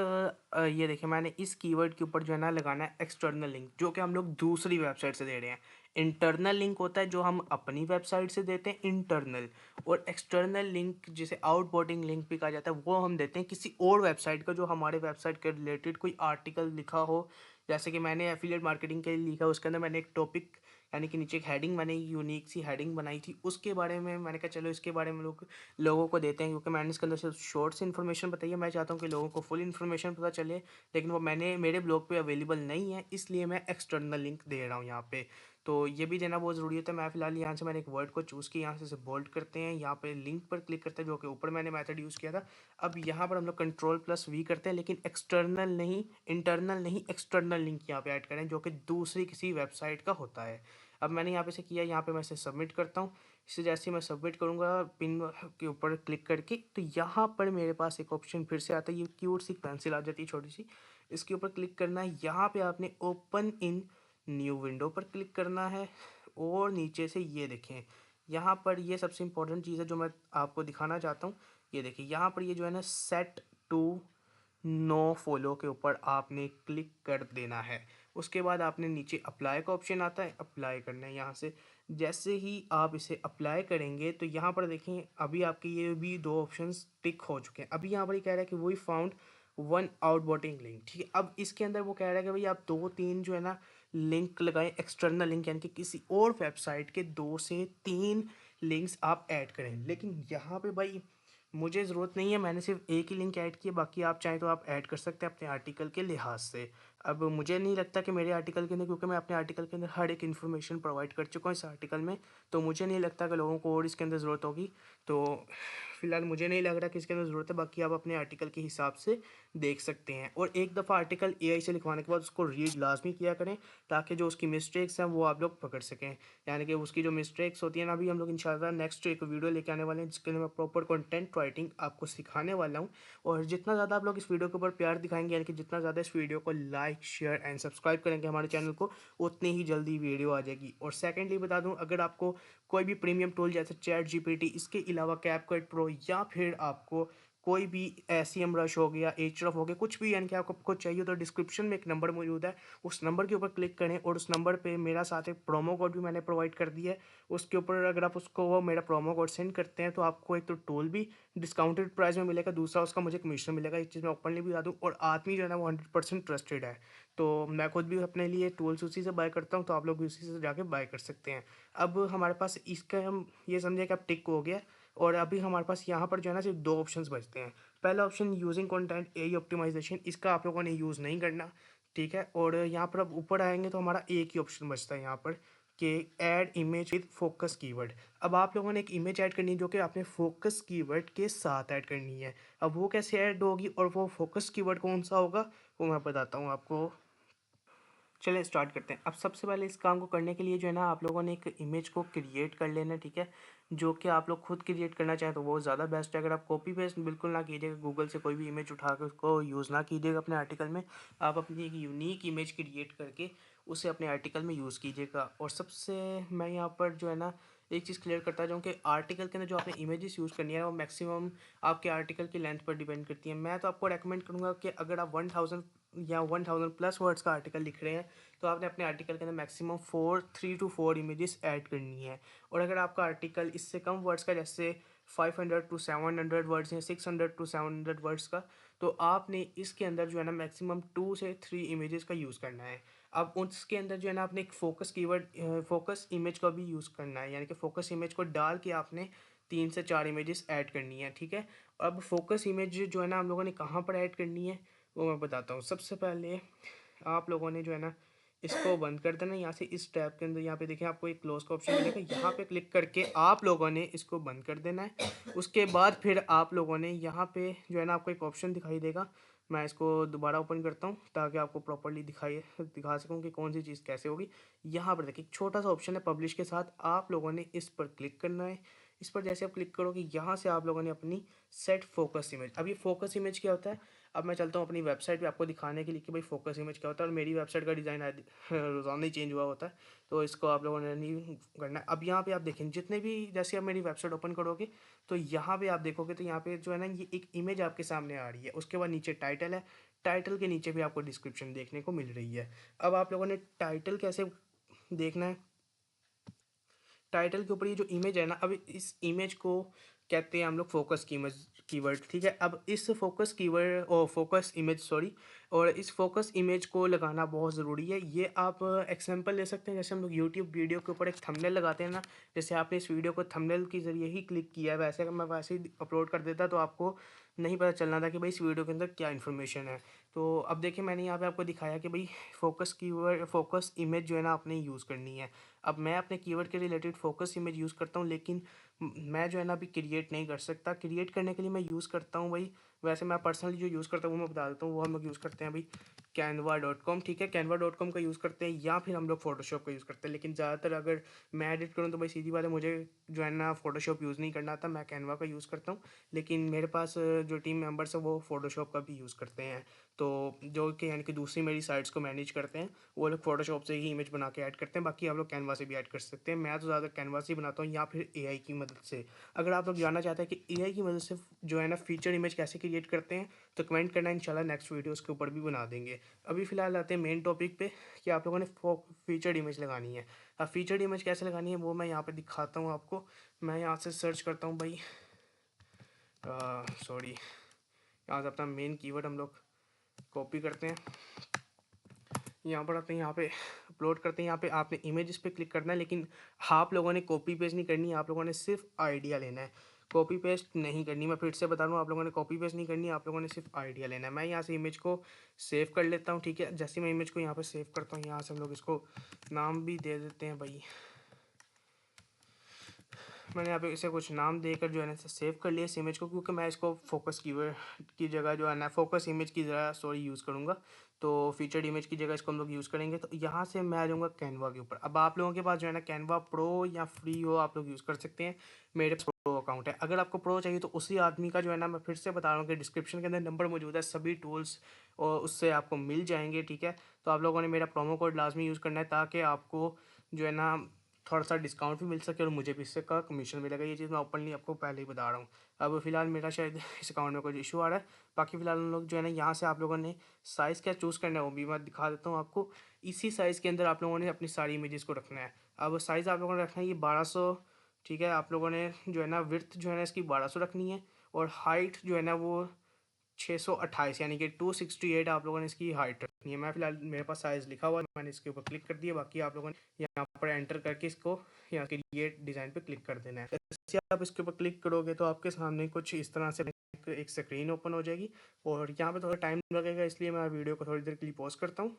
ये देखिए मैंने इस कीवर्ड के ऊपर जो है ना लगाना है एक्सटर्नल लिंक, जो कि हम लोग दूसरी वेबसाइट से दे रहे हैं। इंटरनल लिंक होता है जो हम अपनी वेबसाइट से देते हैं इंटरनल, और एक्सटर्नल लिंक जिसे आउटबोर्डिंग लिंक भी कहा जाता है वो हम देते हैं किसी और वेबसाइट का, जो हमारे वेबसाइट के रिलेटेड कोई आर्टिकल लिखा हो। जैसे कि मैंने एफिलिएट मार्केटिंग के लिए लिखा, उसके अंदर मैंने एक टॉपिक यानी कि नीचे एक हेडिंग मैंने यूनिक सी हेडिंग बनाई थी, उसके बारे में मैंने कहा चलो इसके बारे में लोगों को देते हैं, क्योंकि मैंने इसके अंदर सिर्फ शॉर्ट सी इन्फॉर्मेशन बताई है। मैं चाहता हूँ कि लोगों को फुल इन्फॉर्मेशन पता चले, लेकिन वो मैंने मेरे ब्लॉग पे अवेलेबल नहीं है, इसलिए मैं एक्सटर्नल लिंक दे रहा हूँ यहाँ पे। तो ये भी देना बहुत ज़रूरी होता है। मैं फिलहाल यहाँ से मैंने एक वर्ड को चूज़ किया, यहाँ से इसे बोल्ड करते हैं, यहाँ पे लिंक पर क्लिक करते हैं, जो कि ऊपर मैंने मेथड यूज़ किया था। अब यहाँ पर हम लोग कंट्रोल+V करते हैं, लेकिन एक्सटर्नल नहीं, इंटरनल नहीं, एक्सटर्नल लिंक यहाँ पे ऐड करें, जो कि दूसरी किसी वेबसाइट का होता है। अब मैंने यहाँ पे से किया, यहाँ पे मैं इसे सबमिट करता हूँ। इसे जैसे ही मैं सबमिट करूँगा पिन के ऊपर क्लिक करके, तो यहाँ पर मेरे पास एक ऑप्शन फिर से आता है, ये क्यूट सी पेंसिल आ जाती है छोटी सी, इसके ऊपर क्लिक करना है। यहाँ पे आपने ओपन इन न्यू विंडो पर क्लिक करना है और नीचे से ये देखें यहाँ पर ये सबसे इम्पोर्टेंट चीज़ है जो मैं आपको दिखाना चाहता हूँ। ये देखिए यहाँ पर ये जो है ना सेट टू नो फॉलो के ऊपर आपने क्लिक कर देना है। उसके बाद आपने नीचे अप्लाई का ऑप्शन आता है, अप्लाई करना है यहाँ से। जैसे ही आप इसे अप्लाई करेंगे तो यहाँ पर देखें अभी आपके ये भी दो ऑप्शंस टिक हो चुके हैं। अभी यहाँ पर ये कह रहा है कि वी फाउंड वन आउटबोटिंग लिंक, ठीक है। अब इसके अंदर वो कह रहा है कि भाई आप 2-3 जो है ना लिंक लगाएं, एक्सटर्नल लिंक यानी कि किसी और वेबसाइट के 2 से 3 लिंक्स आप ऐड करें। लेकिन यहाँ पे भाई मुझे ज़रूरत नहीं है, मैंने सिर्फ एक ही लिंक ऐड किया, बाकी आप चाहें तो आप ऐड कर सकते हैं अपने आर्टिकल के लिहाज से। अब मुझे नहीं लगता कि मेरे आर्टिकल के अंदर, क्योंकि मैं अपने आर्टिकल के अंदर हर एक इन्फॉर्मेशन प्रोवाइड कर चुका हूँ इस आर्टिकल में, तो मुझे नहीं लगता कि लोगों को और इसके अंदर ज़रूरत होगी। तो फिलहाल मुझे नहीं लग रहा कि इसके अंदर ज़रूरत है, बाकी आप अपने आर्टिकल के हिसाब से देख सकते हैं। और एक दफ़ा आर्टिकल एआई से लिखवाने के बाद उसको रीड लाजमी किया करें, ताकि जो उसकी मिस्टेक्स हैं वो आप लोग पकड़ सकें। यानी कि उसकी जो मिस्टेक्स होती हैं ना, अभी हम लोग इंशाल्लाह नेक्स्ट एक वीडियो लेके आने वाले हैं जिसके लिए मैं प्रॉपर कंटेंट राइटिंग आपको सिखाने वाला हूँ। और जितना ज़्यादा आप लोग इस वीडियो के ऊपर प्यार दिखाएंगे, यानी कि जितना ज़्यादा इस वीडियो को लाइक शेयर एंड सब्सक्राइब करेंगे हमारे चैनल को, उतनी ही जल्दी वीडियो आ जाएगी। और सेकेंडली बता दूँ, अगर आपको कोई भी प्रीमियम टूल जैसे चैट जीपीटी, इसके अलावा कैपकट प्रो, या फिर आपको कोई भी एसईएम रश हो गया, एचरफ हो गया, कुछ भी यानी कि आपको चाहिए, तो डिस्क्रिप्शन में एक नंबर मौजूद है, उस नंबर के ऊपर क्लिक करें और उस नंबर पे मेरा साथ एक प्रोमो कोड भी मैंने प्रोवाइड कर दिया है। उसके ऊपर अगर आप उसको वो मेरा प्रोमो कोड सेंड करते हैं तो आपको एक तो टूल भी डिस्काउंटेड प्राइस में मिलेगा, दूसरा उसका मुझे कमीशन मिलेगा। एक चीज़ मैं ओपनली भी बता दूँ, और आदमी जो है ना वो 100% ट्रस्टेड है। तो मैं खुद भी अपने लिए टूल्स उसी से बाय करता हूँ, तो आप लोग भी उसी से जाके बाय कर सकते हैं। अब हमारे पास इसका हम ये समझे कि अब टिक हो गया, और अभी हमारे पास यहाँ पर जो है ना सिर्फ दो ऑप्शंस बचते हैं। पहला option using content AI optimisation, इसका आप लोगों ने यूज़ नहीं करना, ठीक है। और यहाँ पर अब ऊपर आएंगे तो हमारा एक ही ऑप्शन बचता है यहाँ पर कि add image with focus keyword. अब आप लोगों ने एक इमेज ऐड करनी है जो कि आपने फोकस कीवर्ड के साथ ऐड करनी है। अब वो कैसे ऐड होगी और वो फोकस कीवर्ड कौन सा होगा वो मैं बताता हूँ आपको। चलिए स्टार्ट करते हैं। अब सबसे पहले इस काम को करने के लिए जो है ना आप लोगों ने एक इमेज को क्रिएट कर लेना है, ठीक है। जो कि आप लोग खुद क्रिएट करना चाहें तो वो ज़्यादा बेस्ट है। अगर आप कॉपी पेस्ट बिल्कुल ना कीजिएगा, गूगल से कोई भी इमेज उठा के उसको यूज़ ना कीजिएगा अपने आर्टिकल में। आप अपनी एक यूनिक इमेज क्रिएट करके उसे अपने आर्टिकल में यूज़ कीजिएगा। और सबसे मैं यहाँ पर जो है ना एक चीज़ क्लियर करता जाऊँ कि आर्टिकल के अंदर जो आपने इमेजेस यूज़ करनी है वो मैक्सिमम आपके आर्टिकल की लेंथ पर डिपेंड करती है। मैं तो आपको रेकमेंड करूँगा कि अगर आप 1000 या 1000 प्लस वर्ड्स का आर्टिकल लिख रहे हैं तो आपने अपने आर्टिकल के अंदर मैक्सिमम 3 to 4 इमेजेस ऐड करनी है। और अगर आपका आर्टिकल इससे कम वर्ड्स का, जैसे 500 to 700 वर्ड्स या 600 to 700 वर्ड्स का, तो आपने इसके अंदर जो है ना मैक्सिमम 2 से 3 इमेजेस का यूज़ करना है। अब उसके अंदर जो है ना आपने एक फोकस कीवर्ड फोकस इमेज का भी यूज़ करना है, यानी कि फोकस इमेज को डाल के आपने 3 से 4 इमेजेस ऐड करनी है, ठीक है। अब फोकस इमेज जो है ना हम लोगों ने कहाँ पर ऐड करनी है वो मैं बताता हूँ। सबसे पहले आप लोगों ने जो है ना इसको बंद कर देना यहाँ से, इस टैब के अंदर यहाँ पे देखें आपको एक क्लोज का ऑप्शन मिलेगा, यहाँ पे क्लिक करके आप लोगों ने इसको बंद कर देना है। उसके बाद फिर आप लोगों ने यहाँ पे जो है ना आपको एक ऑप्शन दिखाई देगा, मैं इसको दोबारा ओपन करता हूँ ताकि आपको प्रॉपर्ली दिखा सकूँ कि कौन सी चीज़ कैसे होगी। यहाँ पर देखिए एक छोटा सा ऑप्शन है पब्लिश के साथ, आप लोगों ने इस पर क्लिक करना है। इस पर जैसे आप क्लिक करोगे यहाँ से आप लोगों ने अपनी सेट फोकस इमेज, अब ये फोकस इमेज क्या होता है, अब मैं चलता हूँ अपनी वेबसाइट पे आपको दिखाने के लिए कि भाई फोकस इमेज क्या होता है। और मेरी वेबसाइट का डिज़ाइन रोज़ाना ही चेंज हुआ होता है, तो इसको आप लोगों ने नहीं करना है। अब यहाँ पे आप देखें जितने भी, जैसे आप मेरी वेबसाइट ओपन करोगे तो यहाँ पे आप देखोगे तो यहाँ पे जो है ना ये एक इमेज आपके सामने आ रही है, उसके बाद नीचे टाइटल है, टाइटल के नीचे भी आपको डिस्क्रिप्शन देखने को मिल रही है। अब आप लोगों ने टाइटल कैसे देखना है, टाइटल के ऊपर ये जो इमेज है ना, अब इस इमेज को कहते हैं हम लोग फोकस की इमेज कीवर्ड, ठीक है। अब इस फोकस कीवर्ड और फोकस इमेज सॉरी, और इस फोकस इमेज को लगाना बहुत ज़रूरी है। ये आप एग्जांपल ले सकते हैं, जैसे हम लोग यूट्यूब वीडियो के ऊपर एक थंबनेल लगाते हैं ना, जैसे आपने इस वीडियो को थंबनेल के ज़रिए ही क्लिक किया है, वैसे अगर मैं वैसे ही अपलोड कर देता तो आपको नहीं पता चलना था कि भाई इस वीडियो के अंदर क्या इन्फॉर्मेशन है। तो अब देखिए मैंने यहाँ पे आपको दिखाया कि भाई फोकस कीवर्ड फोकस इमेज जो है ना आपने यूज़ करनी है। अब मैं अपने कीवर्ड के रिलेटेड फोकस इमेज यूज़ करता हूँ, लेकिन मैं जो है ना अभी क्रिएट नहीं कर सकता। क्रिएट करने के लिए मैं यूज़ करता हूँ भाई, वैसे मैं पर्सनली जो यूज़ करता हूँ वो मैं बता देता हूँ। वो हम लोग यूज़ करते हैं भाई canva.com, ठीक है। canva.com का यूज़ करते हैं, या फिर हम लोग फोटोशॉप का यूज़ करते हैं। लेकिन ज़्यादातर अगर मैं एडिट करूँ तो भाई सीधी बात है, मुझे जो है ना फोटोशॉप यूज़ नहीं करना आता, मैं कैनवा का यूज़ करता हूँ। लेकिन मेरे पास जो टीम मेंबर्स है वो फोटोशॉप का भी यूज़ करते हैं। तो जो कि यानी कि दूसरी मेरी साइट्स को मैनेज करते हैं, वो लोग फ़ोटोशॉप से ही इमेज बना के ऐड करते हैं। बाकी आप लोग कैनवा से भी ऐड कर सकते हैं। मैं तो ज़्यादा कैनवा से ही बनाता हूँ या फिर एआई की मदद से। अगर आप लोग जानना चाहते हैं कि एआई की मदद से जो है ना फ़ीचर इमेज कैसे क्रिएट करते हैं, तो कमेंट करना, इंशाल्लाह नेक्स्ट वीडियो उसके ऊपर भी बना देंगे। अभी फ़िलहाल आते हैं मेन टॉपिक पे कि आप लोगों ने फ़ीचर्ड इमेज लगानी है। अब फ़ीचर्ड इमेज कैसे लगानी है वो मैं यहाँ पे दिखाता हूँ आपको। मैं यहाँ से सर्च करता हूँ भाई, सॉरी, यहाँ से अपना मेन कीवर्ड हम लोग कॉपी करते हैं, यहाँ पर आते हैं, यहाँ पे अपलोड करते हैं। यहाँ पे आपने इमेज पे क्लिक करना है, लेकिन आप लोगों ने कॉपी पेस्ट नहीं करनी है, आप लोगों ने सिर्फ आइडिया लेना है, कॉपी पेस्ट नहीं करनी। मैं फिर से बता दूँ, आप लोगों ने कॉपी पेस्ट नहीं करनी है, आप लोगों ने सिर्फ आइडिया लेना है। मैं यहाँ से इमेज को सेव कर लेता हूँ, ठीक है। जैसे मैं इमेज को यहाँ पर सेव करता हूँ, यहाँ से हम लोग इसको नाम भी दे देते हैं भाई। मैंने यहाँ पे इसे कुछ नाम देकर जो है ना इसे सेव कर लिया इस इमेज को, क्योंकि मैं इसको फोकस कीवर्ड की जगह जो है ना फोकस इमेज की जगह यूज़ करूँगा। तो फीचर्ड इमेज की जगह इसको हम लोग यूज़ करेंगे। तो यहाँ से मैं आ जाऊँगा कैनवा के ऊपर। अब आप लोगों के पास जो है ना कैनवा प्रो या फ्री हो, आप लोग यूज़ कर सकते हैं। मेरे प्रो अकाउंट है। अगर आपको प्रो चाहिए तो उसी आदमी का जो है ना, मैं फिर से बता रहा हूँ कि डिस्क्रिप्शन के अंदर नंबर मौजूद है, सभी टूल्स और उससे आपको मिल जाएंगे, ठीक है। तो आप लोगों ने मेरा प्रोमो कोड लाजमी यूज़ करना है, ताकि आपको जो है ना थोड़ा सा डिस्काउंट भी मिल सके और मुझे भी इससे का कमीशन मिलेगा। ये चीज़ मैं ओपनली आपको पहले ही बता रहा हूँ। अब फ़िलहाल मेरा शायद इस अकाउंट में कुछ इशू आ रहा है। बाकी फ़िलहाल हम लोग जो है ना, यहाँ से आप लोगों ने साइज़ क्या चूज़ करना है वो भी मैं दिखा देता हूँ आपको। इसी साइज़ के अंदर आप लोगों ने अपनी सारी इमेजेस को रखना है। अब साइज़ आप लोगों ने रखना है ये 1200, ठीक है। आप लोगों ने जो है ना विड्थ जो है ना इसकी 1200 रखनी है, और हाइट जो है ना वो 628, यानी कि 268 आप लोगों ने इसकी हाइट रखनी है। मैं फ़िलहाल, मेरे पास साइज़ लिखा हुआ है, मैंने इसके ऊपर क्लिक कर दिया। बाकी आप लोगों ने यहाँ पर एंटर करके इसको यहाँ क्रिएट डिज़ाइन पे क्लिक कर देना है। जैसे आप इसके ऊपर क्लिक करोगे तो आपके सामने कुछ इस तरह से एक स्क्रीन ओपन हो जाएगी, और यहाँ पे थोड़ा टाइम लगेगा, इसलिए मैं वीडियो को थोड़ी देर के लिए पॉज करता हूँ।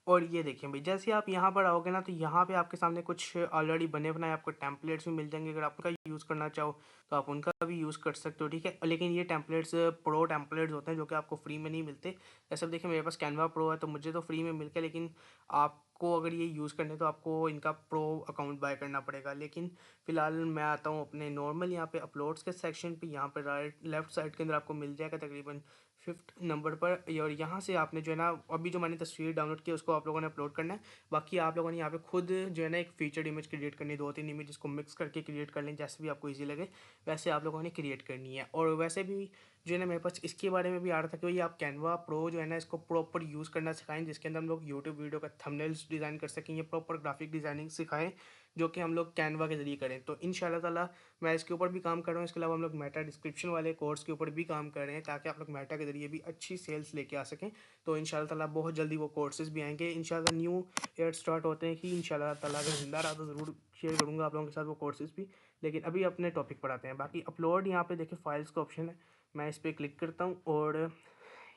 और ये देखिए भाई, जैसे आप यहाँ पर आओगे ना, तो यहाँ पे आपके सामने कुछ ऑलरेडी बने बनाए आपको टेम्पलेट्स भी मिल जाएंगे। अगर आप उनका यूज़ करना चाहो तो आप उनका भी यूज़ कर सकते हो, ठीक है। लेकिन ये टेम्पलेट्स प्रो टेम्पलेट्स होते हैं, जो कि आपको फ्री में नहीं मिलते। जैसे अब देखिए, मेरे पास कैनवा प्रो है तो मुझे तो फ्री में मिल गया, लेकिन आपको अगर ये यूज़ करने तो आपको इनका प्रो अकाउंट बाय करना पड़ेगा। लेकिन फ़िलहाल मैं आता हूँ अपने नॉर्मल यहाँ पे अपलोड्स के सेक्शन पे। यहाँ पे राइट लेफ्ट साइड के अंदर आपको मिल जाएगा तकरीबन 5th नंबर पर, और यहाँ से आपने जो है ना, अभी जो मैंने तस्वीर डाउनलोड की उसको आप लोगों ने अपलोड करना है। बाकी आप लोगों ने यहाँ पे खुद जो है ना एक फीचर्ड इमेज क्रिएट करनी है, 2-3 इमेज को मिक्स करके क्रिएट कर लें, जैसे भी आपको ईजी लगे वैसे आप लोगों ने क्रिएट करनी है। और वैसे भी जो है ना, मेरे पास इसके बारे में भी आ रहा था कि भाई आप कैनवा प्रो जो है ना इसको प्रॉपर यूज़ करना सिखाएं, जिसके अंदर हम लोग यूट्यूब वीडियो का थंबनेल्स डिज़ाइन कर सकें, ये प्रॉपर ग्राफिक डिज़ाइनिंग सिखाएं, जो कि हम लोग कैनवा के ज़रिए करें। तो इंशाल्लाह ताला मैं इसके ऊपर भी काम कर रहा हूँ। इसके अलावा हम लोग मेटा डिस्क्रिप्शन वाले कोर्स के ऊपर भी काम कर रहे हैं, ताकि आप लोग मेटा के ज़रिए भी अच्छी सेल्स लेके आ सकें। तो इंशाल्लाह ताला बहुत जल्दी वो कोर्सेज़ भी आएंगे। इंशाल्लाह न्यू ईयर स्टार्ट होते हैं कि इंशाल्लाह ताला अगर ज़िंदा रहा तो ज़रूर शेयर करूँगा आप लोगों के साथ वो कोर्सेज़ भी। लेकिन अभी अपने टॉपिक पर आते हैं। बाकी अपलोड, यहाँ पे देखिए फाइल्स का ऑप्शन है, मैं इस पर क्लिक करता हूँ, और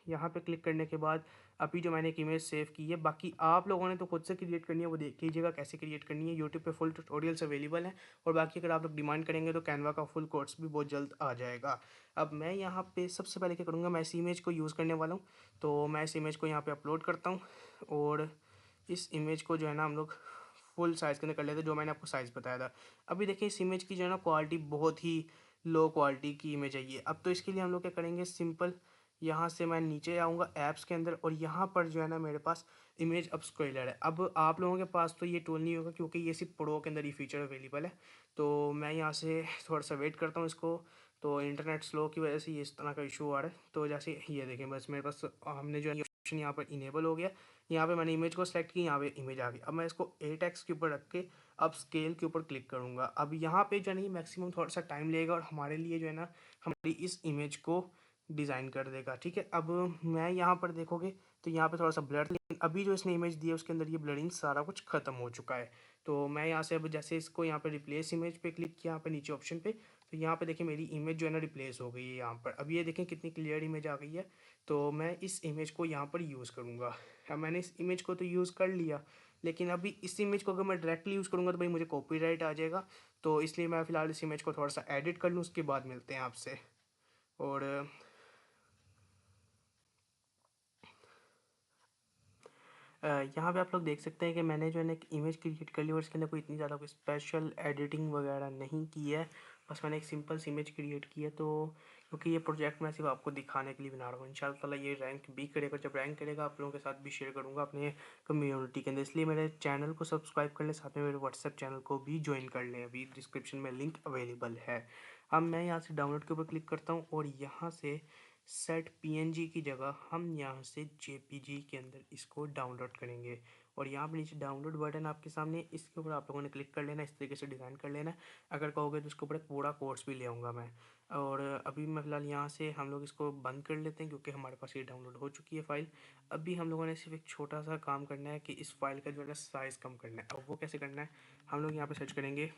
यहाँ पे क्लिक करने के बाद अभी जो मैंने एक इमेज सेव की है, बाकी आप लोगों ने तो खुद से क्रिएट करनी है, वो देख लीजिएगा कैसे क्रिएट करनी है। यूट्यूब पे फुल ट्यूटोरियल्स अवेलेबल हैं, और बाकी अगर आप लोग डिमांड करेंगे तो कैनवा का फुल कोर्स भी बहुत जल्द आ जाएगा। अब मैं यहाँ पे सबसे पहले क्या करूँगा, मैं इस इमेज को यूज़ करने वाला हूँ, तो मैं इस इमेज को यहाँ पर अपलोड करता हूँ, और इस इमेज को जो है ना हम लोग फुल साइज़ के अंदर कर लेते हैं, जो मैंने आपको साइज़ बताया था। अभी देखिए, इस इमेज की जो है ना क्वालिटी बहुत ही लो क्वालिटी की इमेज है ये। अब तो इसके लिए हम लोग क्या करेंगे, सिंपल यहाँ से मैं नीचे आऊँगा ऐप्स के अंदर, और यहाँ पर जो है ना मेरे पास इमेज अपस्केलर है। अब आप लोगों के पास तो ये टूल नहीं होगा, क्योंकि ये सिर्फ प्रो के अंदर ही फीचर अवेलेबल है। तो मैं यहाँ से थोड़ा सा वेट करता हूँ इसको। तो इंटरनेट स्लो की वजह से ये इस तरह का इशू आ रहा है। तो जैसे ये देखें, बस मेरे पास हमने जो है ऑप्शन यहाँ पर इनेबल हो गया। यहाँ पे मैंने इमेज को सेलेक्ट की, यहाँ पे इमेज आ गई। अब मैं इसको 8x के ऊपर रख के अब स्केल के ऊपर क्लिक करूँगा। अब यहाँ पे जो है ना मैक्सिमम थोड़ा सा टाइम लेगा, और हमारे लिए जो है ना हमारी इस इमेज को डिज़ाइन कर देगा, ठीक है। अब मैं यहाँ पर देखोगे तो यहाँ पे थोड़ा सा ब्लर, लेकिन अभी जो इसने इमेज दी है उसके अंदर ये ब्लरिंग सारा कुछ ख़त्म हो चुका है। तो मैं यहाँ से अब जैसे इसको यहाँ पे रिप्लेस इमेज पे क्लिक किया, यहाँ पे नीचे ऑप्शन पे, तो यहाँ पे देखिए मेरी इमेज जो है ना रिप्लेस हो गई है यहाँ पर। अब ये देखें कितनी क्लियर इमेज आ गई है। तो मैं इस इमेज को यहाँ पर यूज़ करूँगा। अब मैंने इस इमेज को तो यूज़ कर लिया, लेकिन अभी इस इमेज को अगर मैं डायरेक्टली यूज़ करूँगा तो भाई मुझे कॉपीराइट आ जाएगा। तो इसलिए मैं फ़िलहाल इस इमेज को थोड़ा सा एडिट कर लूँ, उसके बाद मिलते हैं आपसे। और यहाँ पे आप लोग देख सकते हैं कि मैंने जो है ना एक इमेज क्रिएट कर ली, और इसके अंदर कोई इतनी ज़्यादा कोई स्पेशल एडिटिंग वगैरह नहीं की है। बस मैंने एक सिंपल सी इमेज क्रिएट की है। तो क्योंकि ये प्रोजेक्ट मैं सिर्फ आपको दिखाने के लिए बना रहा हूँ। इंशाल्लाह ताला ये रैंक भी करेगा, जब रैंक करेगा आप लोगों के साथ भी शेयर करूँगा अपने कम्युनिटी के अंदर। इसलिए मेरे चैनल को सब्सक्राइब कर लें, साथ में मेरे व्हाट्सएप चैनल को भी ज्वाइन कर लें, अभी डिस्क्रिप्शन में लिंक अवेलेबल है। अब मैं यहाँ से डाउनलोड के ऊपर क्लिक करता हूँ और यहाँ से सेट पीएनजी की जगह हम यहाँ से जेपीजी के अंदर इसको डाउनलोड करेंगे। और यहाँ पे नीचे डाउनलोड बटन आपके सामने, इसके ऊपर आप लोगों ने क्लिक कर लेना, इस तरीके से डिज़ाइन कर लेना। अगर कहोगे तो इसके ऊपर एक पूरा कोर्स भी ले आऊँगा मैं। और अभी मैं फ़िलहाल यहाँ से हम लोग इसको बंद कर लेते हैं, क्योंकि हमारे पास ये डाउनलोड हो चुकी है फ़ाइल। अभी हम लोगों ने सिर्फ एक छोटा सा काम करना है कि इस फाइल का जो है ना साइज़ कम करना है। अब वो कैसे करना है, हम लोग यहाँ पे सर्च करेंगे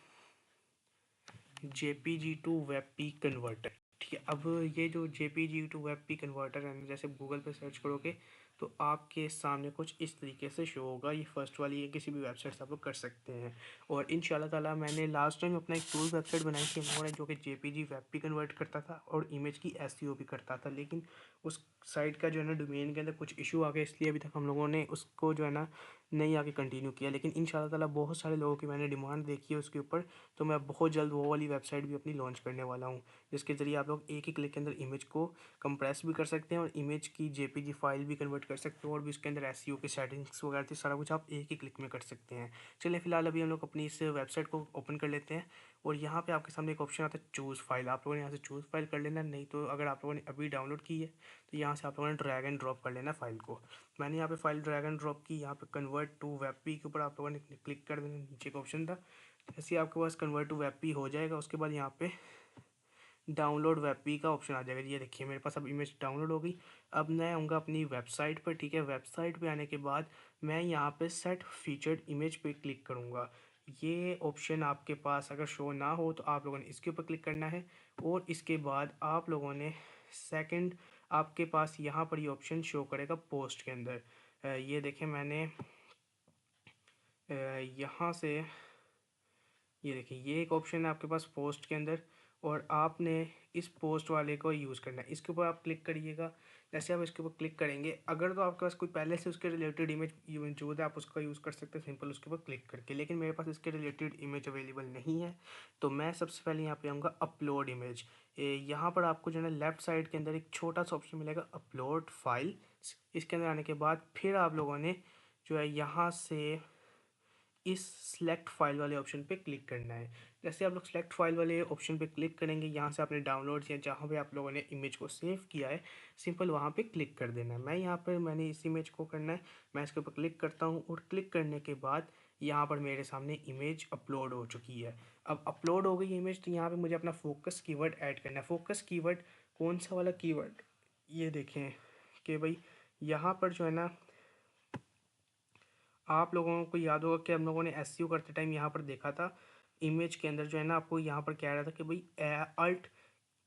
JPG टू WebP कन्वर्टर। ठीक है, अब ये जो JPG टू WebP कन्वर्टर है, जैसे गूगल पे सर्च करोगे तो आपके सामने कुछ इस तरीके से शो होगा। ये फर्स्ट वाली है, किसी भी वेबसाइट से आप लोग कर सकते हैं। और इंशाल्लाह ताला मैंने लास्ट टाइम अपना एक टूल वेबसाइट बनाई थी हम लोगों ने, जो कि JPG WebP कन्वर्ट करता था और इमेज की SEO भी करता था। लेकिन उस साइट का जो है ना डोमेन के अंदर कुछ इशू आ गया, इसलिए अभी तक हम लोगों ने उसको जो है ना नहीं आगे कंटिन्यू किया। लेकिन इंशाल्लाह ताला बहुत सारे लोगों की मैंने डिमांड देखी है उसके ऊपर, तो मैं बहुत जल्द वो वाली वेबसाइट भी अपनी लॉन्च करने वाला हूँ, जिसके ज़रिए आप लोग एक ही क्लिक के अंदर इमेज को कंप्रेस भी कर सकते हैं और इमेज की जेपीजी फाइल भी कन्वर्ट कर सकते हो, और भी उसके अंदर एसईओ की सेटिंग्स वगैरह थी, सारा कुछ आप एक ही क्लिक में कर सकते हैं। चलिए फिलहाल अभी हम लोग अपनी इस वेबसाइट को ओपन कर लेते हैं। और यहाँ पे आपके सामने एक ऑप्शन आता है चूज़ फाइल, आप लोगों ने यहाँ से चूज़ फाइल कर लेना। नहीं तो अगर आप लोगों ने अभी डाउनलोड की है तो यहाँ से आप लोगों ने ड्रैग एंड ड्रॉप कर लेना फाइल को। मैंने यहाँ पे फाइल ड्रैग एंड ड्रॉप की, यहाँ पे कन्वर्ट टू वेबपी के ऊपर आप लोगों ने क्लिक कर देना, नीचे का ऑप्शन था। जैसे आपके पास कन्वर्ट टू वेबपी हो जाएगा, उसके बाद यहाँ पे डाउनलोड वेबपी का ऑप्शन आ जाएगा। ये देखिए मेरे पास अब इमेज डाउनलोड हो गई। अब मैं आऊँगा अपनी वेबसाइट पर। ठीक है, वेबसाइट पे आने के बाद मैं यहाँ पे सेट फीचर्ड इमेज पे क्लिक करूँगा। ये ऑप्शन आपके पास अगर शो ना हो तो आप लोगों ने इसके ऊपर क्लिक करना है, और इसके बाद आप लोगों ने सेकंड आपके पास यहाँ पर ये ऑप्शन शो करेगा पोस्ट के अंदर। ये देखें मैंने यहाँ से, ये देखिए ये एक ऑप्शन है आपके पास पोस्ट के अंदर, और आपने इस पोस्ट वाले को यूज़ करना है। इसके ऊपर आप क्लिक करिएगा। जैसे आप इसके ऊपर क्लिक करेंगे, अगर तो आपके पास कोई पहले से उसके रिलेटेड इमेज मौजूद है, आप उसका यूज़ कर सकते हैं सिंपल उसके ऊपर क्लिक करके। लेकिन मेरे पास इसके रिलेटेड इमेज अवेलेबल नहीं है, तो मैं सबसे पहले यहाँ पे आऊँगा अपलोड इमेज। यहाँ पर आपको जो है ना लेफ्ट साइड के अंदर एक छोटा सा ऑप्शन मिलेगा अपलोड फाइल। इसके अंदर आने के बाद फिर आप लोगों ने जो है यहाँ से इस सेलेक्ट फाइल वाले ऑप्शन पे क्लिक करना है। जैसे आप लोग सेलेक्ट फाइल वाले ऑप्शन पे क्लिक करेंगे, यहाँ से आपने डाउनलोड या जहाँ पे आप लोगों ने इमेज को सेव किया है सिंपल वहाँ पे क्लिक कर देना है। मैं यहाँ पर मैंने इस इमेज को करना है, मैं इसके ऊपर क्लिक करता हूँ, और क्लिक करने के बाद यहाँ पर मेरे सामने इमेज अपलोड हो चुकी है। अब अपलोड हो गई इमेज, तो यहाँ पर मुझे अपना फोकस कीवर्ड ऐड करना है। फोकस कीवर्ड कौन सा वाला कीवर्ड, ये देखें कि भाई यहाँ पर जो है ना आप लोगों को याद होगा कि हम लोगों ने एसईओ करते टाइम यहाँ पर देखा था इमेज के अंदर जो है ना, आपको यहाँ पर कह रहा था कि भाई अल्ट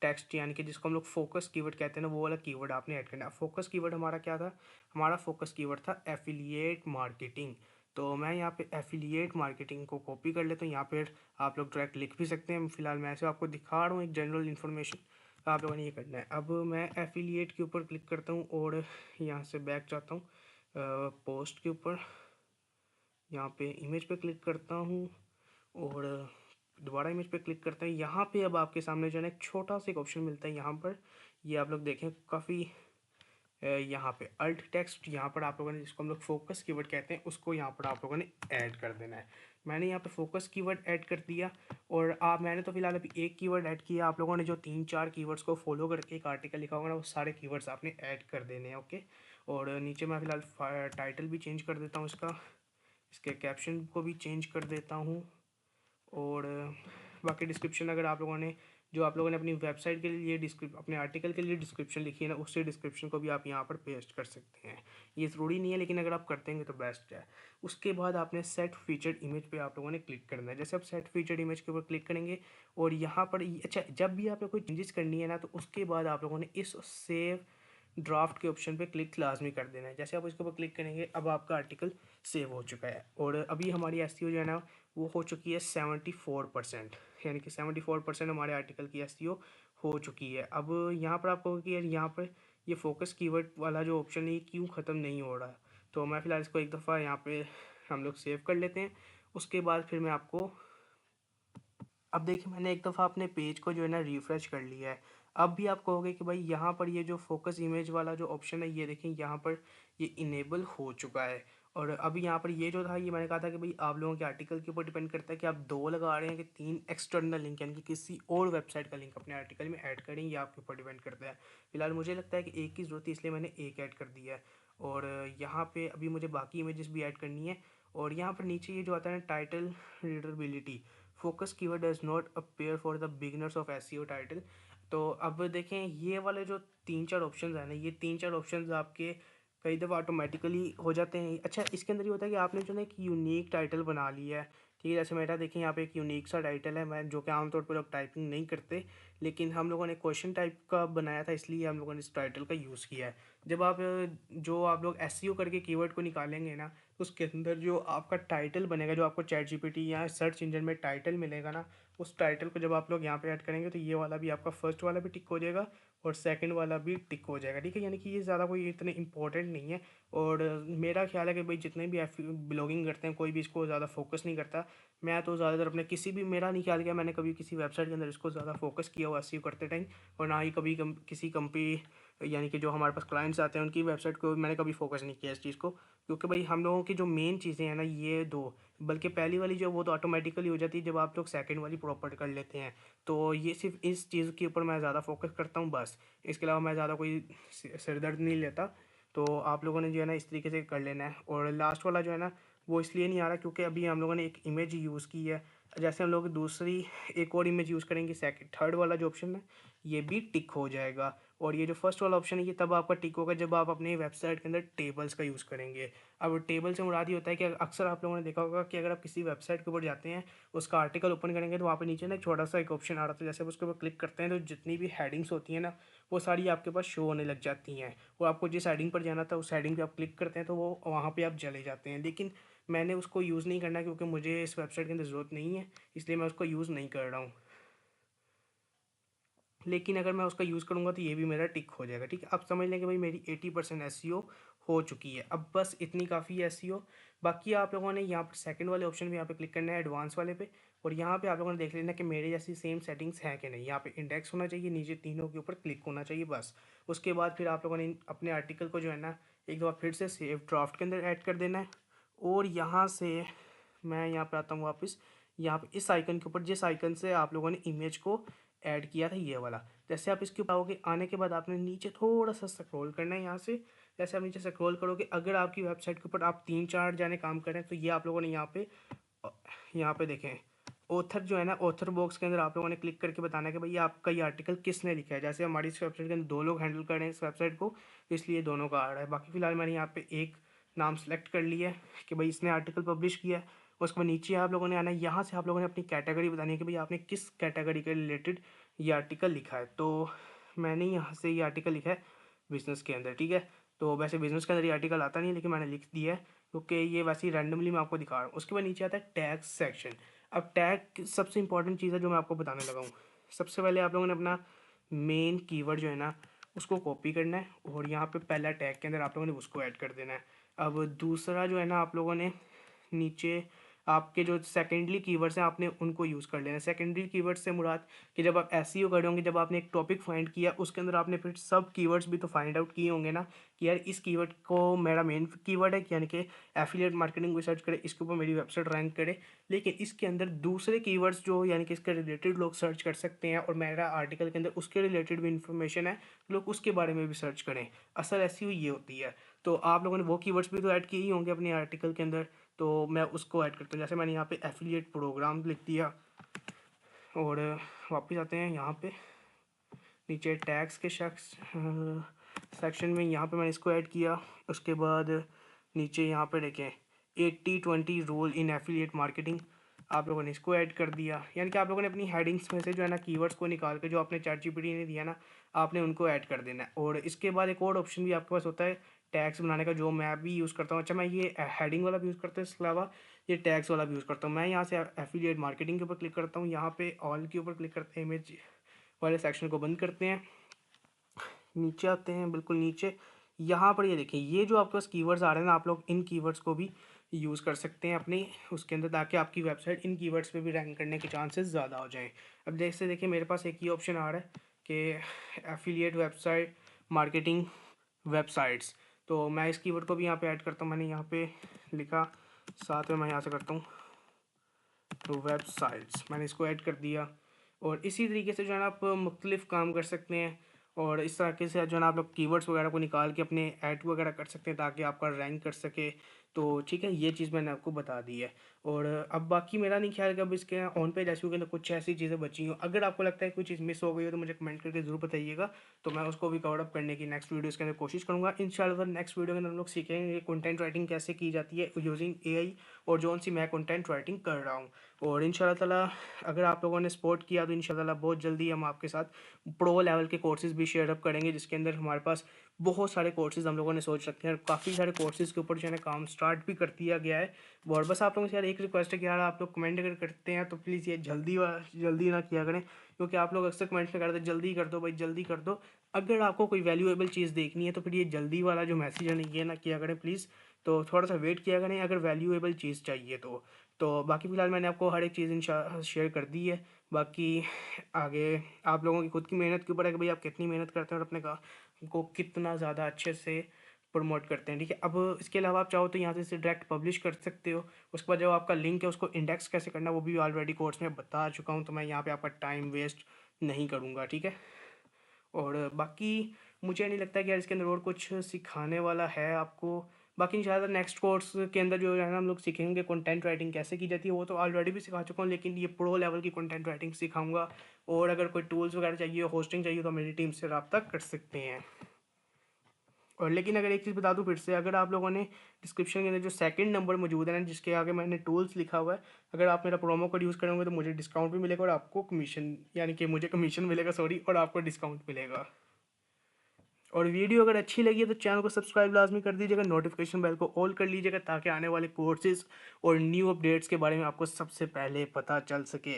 टेक्स्ट, यानी कि जिसको हम लोग फोकस कीवर्ड कहते हैं ना, वो वाला कीवर्ड आपने ऐड करना है। फोकस कीवर्ड हमारा क्या था, हमारा फोकस कीवर्ड था एफिलिएट मार्केटिंग। तो मैं यहाँ पे एफिलिएट मार्केटिंग को कॉपी कर लेता हूँ। यहाँ पर आप लोग डायरेक्ट लिख भी सकते हैं, फिलहाल मैं ऐसे आपको दिखा रहा हूँ एक जनरल इन्फॉर्मेशन, आप लोगों ने ये करना है। अब मैं एफिलिएट के ऊपर क्लिक करता हूँ और यहाँ से बैक जाता हूँ पोस्ट के ऊपर, यहाँ पे इमेज पे क्लिक करता हूँ और दोबारा इमेज पे क्लिक करते हैं। यहाँ पे अब आपके सामने जो है ना एक छोटा सा एक ऑप्शन मिलता है यहाँ पर, ये आप लोग देखें काफ़ी यहाँ पे अल्ट टेक्स्ट, यहाँ पर आप लोगों ने जिसको हम लोग फोकस कीवर्ड कहते हैं उसको यहाँ पर आप लोगों ने ऐड कर देना है। मैंने यहाँ पे फोकस कीवर्ड ऐड कर दिया, और मैंने तो फिलहाल अभी एक कीवर्ड ऐड किया। आप लोगों ने जो 3-4 कीवर्ड्स को फॉलो करके एक आर्टिकल लिखा होगा ना, वो सारे कीवर्ड्स आपने ऐड कर देने हैं। ओके, और नीचे मैं फिलहाल टाइटल भी चेंज कर देता हूँ इसका, इसके कैप्शन को भी चेंज कर देता हूँ, और बाकी डिस्क्रिप्शन अगर आप लोगों ने जो आप लोगों ने अपनी वेबसाइट के लिए अपने आर्टिकल के लिए डिस्क्रिप्शन लिखी है ना, उससे डिस्क्रिप्शन को भी आप यहाँ पर पेस्ट कर सकते हैं। ये ज़रूरी नहीं है, लेकिन अगर आप करते हैं तो बेस्ट है। उसके बाद आपने सेट फीचर्ड इमेज पे आप लोगों ने क्लिक करना है। जैसे आप सेट फीचर्ड इमेज के ऊपर क्लिक करेंगे और यहाँ पर अच्छा, जब भी आपने कोई चेंजेस करनी है ना, तो उसके बाद आप लोगों ने इस सेव ड्राफ्ट के ऑप्शन पे क्लिक लाजमी कर देना है। जैसे आप इसके ऊपर क्लिक करेंगे, अब आपका आर्टिकल सेव हो चुका है, और अभी हमारी एसईओ जो है ना वो हो चुकी है 74%, यानी कि 74% हमारे आर्टिकल की एसईओ हो चुकी है। अब यहाँ पर आपको कि यार यहाँ पर ये फोकस कीवर्ड वाला जो ऑप्शन है ये क्यों ख़त्म नहीं हो रहा है, तो मैं फ़िलहाल इसको एक दफ़ा यहाँ पे हम लोग सेव कर लेते हैं। उसके बाद फिर मैं आपको, अब देखिए मैंने एक दफ़ा अपने पेज को जो है ना रिफ़्रेश कर लिया है। अब भी आप कहोगे कि भाई यहाँ पर ये जो फोकस इमेज वाला जो ऑप्शन है, ये देखें यहाँ पर ये इनेबल हो चुका है। और अभी यहाँ पर ये जो था, ये मैंने कहा था कि भाई आप लोगों के आर्टिकल के ऊपर डिपेंड करता है कि आप 2 लगा रहे हैं कि 3 एक्सटर्नल लिंक, यानी कि किसी और वेबसाइट का लिंक अपने आर्टिकल में ऐड करें, ये आपके ऊपर डिपेंड करता है। फिलहाल मुझे लगता है कि एक की ज़रूरत है, इसलिए मैंने एक ऐड कर दिया है। और यहाँ पे अभी मुझे बाकी इमेजेस भी ऐड करनी है। और यहाँ पर नीचे ये जो आता है ना, title readability, focus keyword does not appear for the beginners of SEO title. तो अब देखें ये वाले जो 3-4 ऑप्शंस हैं ना, ये 3-4 ऑप्शंस आपके कई दफ़ा ऑटोमेटिकली हो जाते हैं। अच्छा, इसके अंदर ये होता है कि आपने जो ना एक यूनिक टाइटल बना लिया है, ठीक है। जैसे मेरा देखें यहाँ पे एक यूनिक सा टाइटल है, मैं जो कि आमतौर पर लोग टाइपिंग नहीं करते, लेकिन हम लोगों ने क्वेश्चन टाइप का बनाया था, इसलिए हम लोगों ने इस टाइटल का यूज़ किया है। जब आप जो आप लोग एसईओ करके कीवर्ड को निकालेंगे ना, तो उसके अंदर जो आपका टाइटल बनेगा, जो आपको चैट जीपीटी या सर्च इंजन में टाइटल मिलेगा ना, उस टाइटल को जब आप लोग यहाँ पे ऐड करेंगे, तो ये वाला भी आपका फर्स्ट वाला भी टिक हो जाएगा और सेकंड वाला भी टिक हो जाएगा, ठीक है। यानी कि ये ज़्यादा कोई इतने इंपॉर्टेंट नहीं है। और मेरा ख्याल है कि भाई जितने भी ब्लॉगिंग करते हैं, कोई भी इसको ज़्यादा फोकस नहीं करता। मैं तो ज़्यादातर अपने किसी भी, मेरा नहीं ख्याल किया मैंने कभी किसी वेबसाइट के अंदर इसको ज़्यादा फोकस किया हुआ एसईओ करते टाइम, और ना ही कभी किसी कंपनी, यानी कि जो हमारे पास क्लाइंट्स आते हैं उनकी वेबसाइट को मैंने कभी फोकस नहीं किया इस चीज़ को। क्योंकि भाई हम लोगों की जो मेन चीज़ें हैं ना, ये दो, बल्कि पहली वाली जो वो तो ऑटोमेटिकली हो जाती है जब आप लोग सेकंड वाली प्रॉपर कर लेते हैं। तो ये सिर्फ इस चीज़ के ऊपर मैं ज़्यादा फोकस करता हूँ बस। इसके अलावा मैं ज़्यादा कोई सिर दर्द नहीं लेता। तो आप लोगों ने जो है ना इस तरीके से कर लेना है। और लास्ट वाला जो है ना, वो इसलिए नहीं आ रहा क्योंकि अभी हम लोगों ने एक इमेज यूज़ की है। जैसे हम लोग दूसरी एक और इमेज यूज़ करेंगे, सेकंड थर्ड वाला जो ऑप्शन है ये भी टिक हो जाएगा। और ये जो फर्स्ट वाला ऑप्शन है ये तब आपका टिक होगा जब आप अपनी वेबसाइट के अंदर टेबल्स का यूज़ करेंगे। अब टेबल से मुराद ये होता है कि अक्सर आप लोगों ने देखा होगा कि अगर आप किसी वेबसाइट के ऊपर जाते हैं, उसका आर्टिकल ओपन करेंगे, तो वहाँ पे नीचे ना एक छोटा सा एक ऑप्शन आ रहा था, जैसे आप उसके ऊपर क्लिक करते हैं तो जितनी भी हेडिंग्स होती हैं ना, वो सारी आपके पास शो होने लग जाती हैं। और आपको जिस हेडिंग पर जाना था उस हेडिंग पे आप क्लिक करते हैं तो वो वहाँ पे आप चले जाते हैं। लेकिन मैंने उसको यूज़ नहीं करना क्योंकि मुझे इस वेबसाइट के अंदर ज़रूरत नहीं है, इसलिए मैं उसको यूज़ नहीं कर रहा हूँ। लेकिन अगर मैं उसका यूज़ करूँगा तो ये भी मेरा टिक हो जाएगा, ठीक है। अब समझ लें कि भाई मेरी 80% एसईओ हो चुकी है। अब बस इतनी काफ़ी है एसईओ। बाकी आप लोगों ने यहाँ पर सेकंड वाले ऑप्शन में यहाँ पे क्लिक करना है, एडवांस वाले पे। और यहाँ पे आप लोगों ने देख लेना कि मेरे जैसी सेम सेटिंग्स हैं कि नहीं। यहाँ पे इंडेक्स होना चाहिए, नीचे तीनों के ऊपर क्लिक होना चाहिए बस। उसके बाद फिर आप लोगों ने अपने आर्टिकल को जो है ना एक दफ़ा फिर से सेव ड्राफ्ट के अंदर ऐड कर देना है। और यहाँ से मैं यहाँ पे आता हूँ वापस, यहाँ पे इस आइकन के ऊपर, जिस आइकन से आप लोगों ने इमेज को ऐड किया था ये वाला, जैसे आप इसके ऊपर आओगे, आने के बाद आपने नीचे थोड़ा सा स्क्रॉल करना है यहाँ से। जैसे आप नीचे स्क्रॉल करोगे, अगर आपकी वेबसाइट के ऊपर आप 3-4 जाने काम कर रहे हैं, तो ये आप लोगों ने यहाँ पे देखें, ऑथर जो है ना, ऑथर बॉक्स के अंदर आप लोगों ने क्लिक करके बताना है कि भाई आपका ये आर्टिकल किसने लिखा है। जैसे हमारी इस वेबसाइट के अंदर 2 लोग हैंडल कर रहे हैं इस वेबसाइट को, इसलिए दोनों का आ रहा है। बाकी फ़िलहाल मैंने यहाँ पे एक नाम सेलेक्ट कर लिया है कि भाई इसने आर्टिकल पब्लिश किया है। उसके बाद नीचे आप लोगों ने आना है, यहाँ से आप लोगों ने अपनी कैटेगरी बतानी है कि भाई आपने किस कैटेगरी के रिलेटेड ये आर्टिकल लिखा है। तो मैंने यहाँ से ये आर्टिकल लिखा है बिज़नेस के अंदर, ठीक है। तो वैसे बिज़नेस के अंदर ये आर्टिकल आता नहीं है, लेकिन मैंने लिख दिया है क्योंकि ये वैसे ही रैंडमली मैं आपको दिखा रहा हूँ। उसके बाद नीचे आता है टैग सेक्शन। अब टैग सबसे इंपॉर्टेंट चीज़ है जो मैं आपको बताने लगा हूँ। सबसे पहले आप लोगों ने अपना मेन कीवर्ड जो है ना उसको कॉपी करना है, और यहाँ पे पहला टैग के अंदर आप लोगों ने उसको ऐड कर देना है। अब दूसरा जो है ना, आप लोगों ने नीचे आपके जो सेकेंडरी कीवर्ड्स हैं आपने उनको यूज़ कर लेना है। सेकेंडरी कीवर्ड से मुराद कि जब आप एसईओ कर रहे होंगे, जब आपने एक टॉपिक फाइंड किया, उसके अंदर आपने फिर सब कीवर्ड्स भी तो फाइंड आउट किए होंगे ना कि यार इस कीवर्ड को मेरा मेन कीवर्ड है, यानी कि एफिलिएट मार्केटिंग रिसर्च करे, इसके ऊपर मेरी वेबसाइट रैंक करे। लेकिन इसके अंदर दूसरे कीवर्ड्स जो यानी कि इसके रिलेटेड लोग सर्च कर सकते हैं, और मेरा आर्टिकल के अंदर उसके रिलेटेड भी इंफॉर्मेशन है, लोग उसके बारे में भी सर्च करें। असल एसईओ ये होती है। तो आप लोगों ने वो कीवर्ड्स भी तो ऐड किए ही होंगे अपने आर्टिकल के अंदर, तो मैं उसको ऐड करता हूँ। जैसे मैंने यहाँ पे एफिलिएट प्रोग्राम लिख दिया। और वापस आते हैं यहाँ पे नीचे टैग्स के सेक्शन में, यहाँ पे मैंने इसको ऐड किया। उसके बाद नीचे यहाँ पे देखें 80-20 रूल इन एफिलिएट मार्केटिंग, आप लोगों ने इसको ऐड कर दिया। यानी कि आप लोगों ने अपनी हेडिंग्स में से जो है ना कीवर्ड्स को निकाल के जो आपने चैट जीपीटी ने दिया ना, आपने उनको ऐड कर देना है। और इसके बाद एक और ऑप्शन भी आपके पास होता है टैग्स बनाने का, जो मैं भी यूज़ करता हूँ। अच्छा, मैं ये हेडिंग वाला भी यूज़ करता हूँ, इसके अलावा ये टैग्स वाला भी यूज़ करता हूँ। मैं यहाँ से एफिलिएट मार्केटिंग के ऊपर क्लिक करता हूँ, यहाँ पे ऑल के ऊपर क्लिक करते हैं, इमेज वाले सेक्शन को बंद करते हैं, नीचे आते हैं बिल्कुल नीचे। यहाँ पर ये देखिए, ये जो आपके पास कीवर्ड्स आ रहे हैं ना, आप लोग इन कीवर्ड्स को भी यूज़ कर सकते हैं अपनी उसके अंदर, ताकि आपकी वेबसाइट इन कीवर्ड्स पे भी रैंक करने के चांसेस ज़्यादा हो जाएं। अब जैसे देखिए मेरे पास एक ही ऑप्शन आ रहा है कि एफिलिएट वेबसाइट मार्केटिंग वेबसाइट्स। तो मैं इस कीवर्ड को भी यहाँ पे ऐड करता हूँ। मैंने यहाँ पे लिखा, साथ में मैं यहाँ से करता हूँ तो वेबसाइट्स, मैंने इसको ऐड कर दिया। और इसी तरीके से जो है ना आप मुख्तलिफ काम कर सकते हैं, और इस तरीके से जो है ना आप लोग कीवर्ड्स वगैरह को निकाल के अपने ऐड वगैरह कर सकते हैं ताकि आपका रैंक कर सके। तो ठीक है, ये चीज़ मैंने आपको बता दी है। और अब बाकी मेरा नहीं ख्याल कि अब इसके ऑन पेज एसईओ के अंदर कुछ ऐसी चीज़ें बची हों। अगर आपको लगता है कोई चीज़ मिस हो गई हो तो मुझे कमेंट करके ज़रूर बताइएगा, तो मैं उसको भी कवर अप करने की नेक्स्ट वीडियोज़ के अंदर कोशिश करूँगा। इंशाल्लाह नेक्स्ट वीडियो के अंदर हम लोग सीखेंगे कंटेंट राइटिंग कैसे की जाती है यूजिंग एआई, और जो सी मैं कंटेंट राइटिंग कर रहा हूँ। और इंशाल्लाह ताला अगर आप लोगों ने सपोर्ट किया तो इंशाल्लाह ताला बहुत जल्दी हम आपके साथ प्रो लेवल के कोर्सेज़ भी शेयर अप करेंगे, जिसके अंदर हमारे पास बहुत सारे कोर्सेज़ हम लोगों ने सोच रखे हैं, और काफ़ी सारे कोर्सेज़ के ऊपर जो है ना काम स्टार्ट भी कर दिया गया है। और बस आप लोगों से यार एक रिक्वेस्ट है कि यार आप लोग कमेंट अगर करते हैं तो प्लीज़ ये जल्दी ना किया करें, क्योंकि आप लोग अक्सर कमेंट्स में करते हैं जल्दी कर दो भाई, जल्दी कर दो। अगर आपको कोई वैल्यूएबल चीज़ देखनी है तो फिर ये जल्दी वाला जो मैसेज है ना, ये ना किया करें प्लीज़। तो थोड़ा सा वेट किया करें अगर वैल्यूएबल चीज़ चाहिए तो बाकी फ़िलहाल मैंने आपको हर एक चीज़ शेयर कर दी है। बाकी आगे आप लोगों की खुद की मेहनत के ऊपर है कि भाई आप कितनी मेहनत करते हैं और अपने काम को कितना ज़्यादा अच्छे से प्रमोट करते हैं। ठीक है, अब इसके अलावा आप चाहो तो यहाँ से इसे डायरेक्ट पब्लिश कर सकते हो। उसके बाद जो आपका लिंक है उसको इंडेक्स कैसे करना है वो भी ऑलरेडी कोर्स में बता चुका हूँ, तो मैं यहाँ पे आपका टाइम वेस्ट नहीं करूँगा। ठीक है, और बाकी मुझे नहीं लगता कि यार इसके अंदर और कुछ सिखाने वाला है आपको। बाकी इंशाल्लाह नेक्स्ट कोर्स के अंदर जो है ना हम लोग सीखेंगे कंटेंट राइटिंग कैसे की जाती है, वो तो ऑलरेडी भी सिखा चुका हूँ, लेकिन ये प्रो लेवल की कंटेंट राइटिंग सिखाऊंगा। और अगर कोई टूल्स वगैरह चाहिए, होस्टिंग चाहिए, तो मेरी टीम से रब्ता कर सकते हैं। और लेकिन अगर एक चीज़ बता दूं फिर से, अगर आप लोगों ने डिस्क्रिप्शन के अंदर जो सेकंड नंबर मौजूद है ना, जिसके आगे मैंने टूल्स लिखा हुआ है, अगर आप मेरा प्रोमो कोड यूज़ करोगे तो मुझे डिस्काउंट भी मिलेगा, और आपको कमीशन, यानी कि मुझे कमीशन मिलेगा सॉरी, और आपको डिस्काउंट मिलेगा। और वीडियो अगर अच्छी लगी है तो चैनल को सब्सक्राइब लाजमी कर दीजिएगा, नोटिफिकेशन बेल को ऑल कर लीजिएगा, ताकि आने वाले कोर्सेज और न्यू अपडेट्स के बारे में आपको सबसे पहले पता चल सके।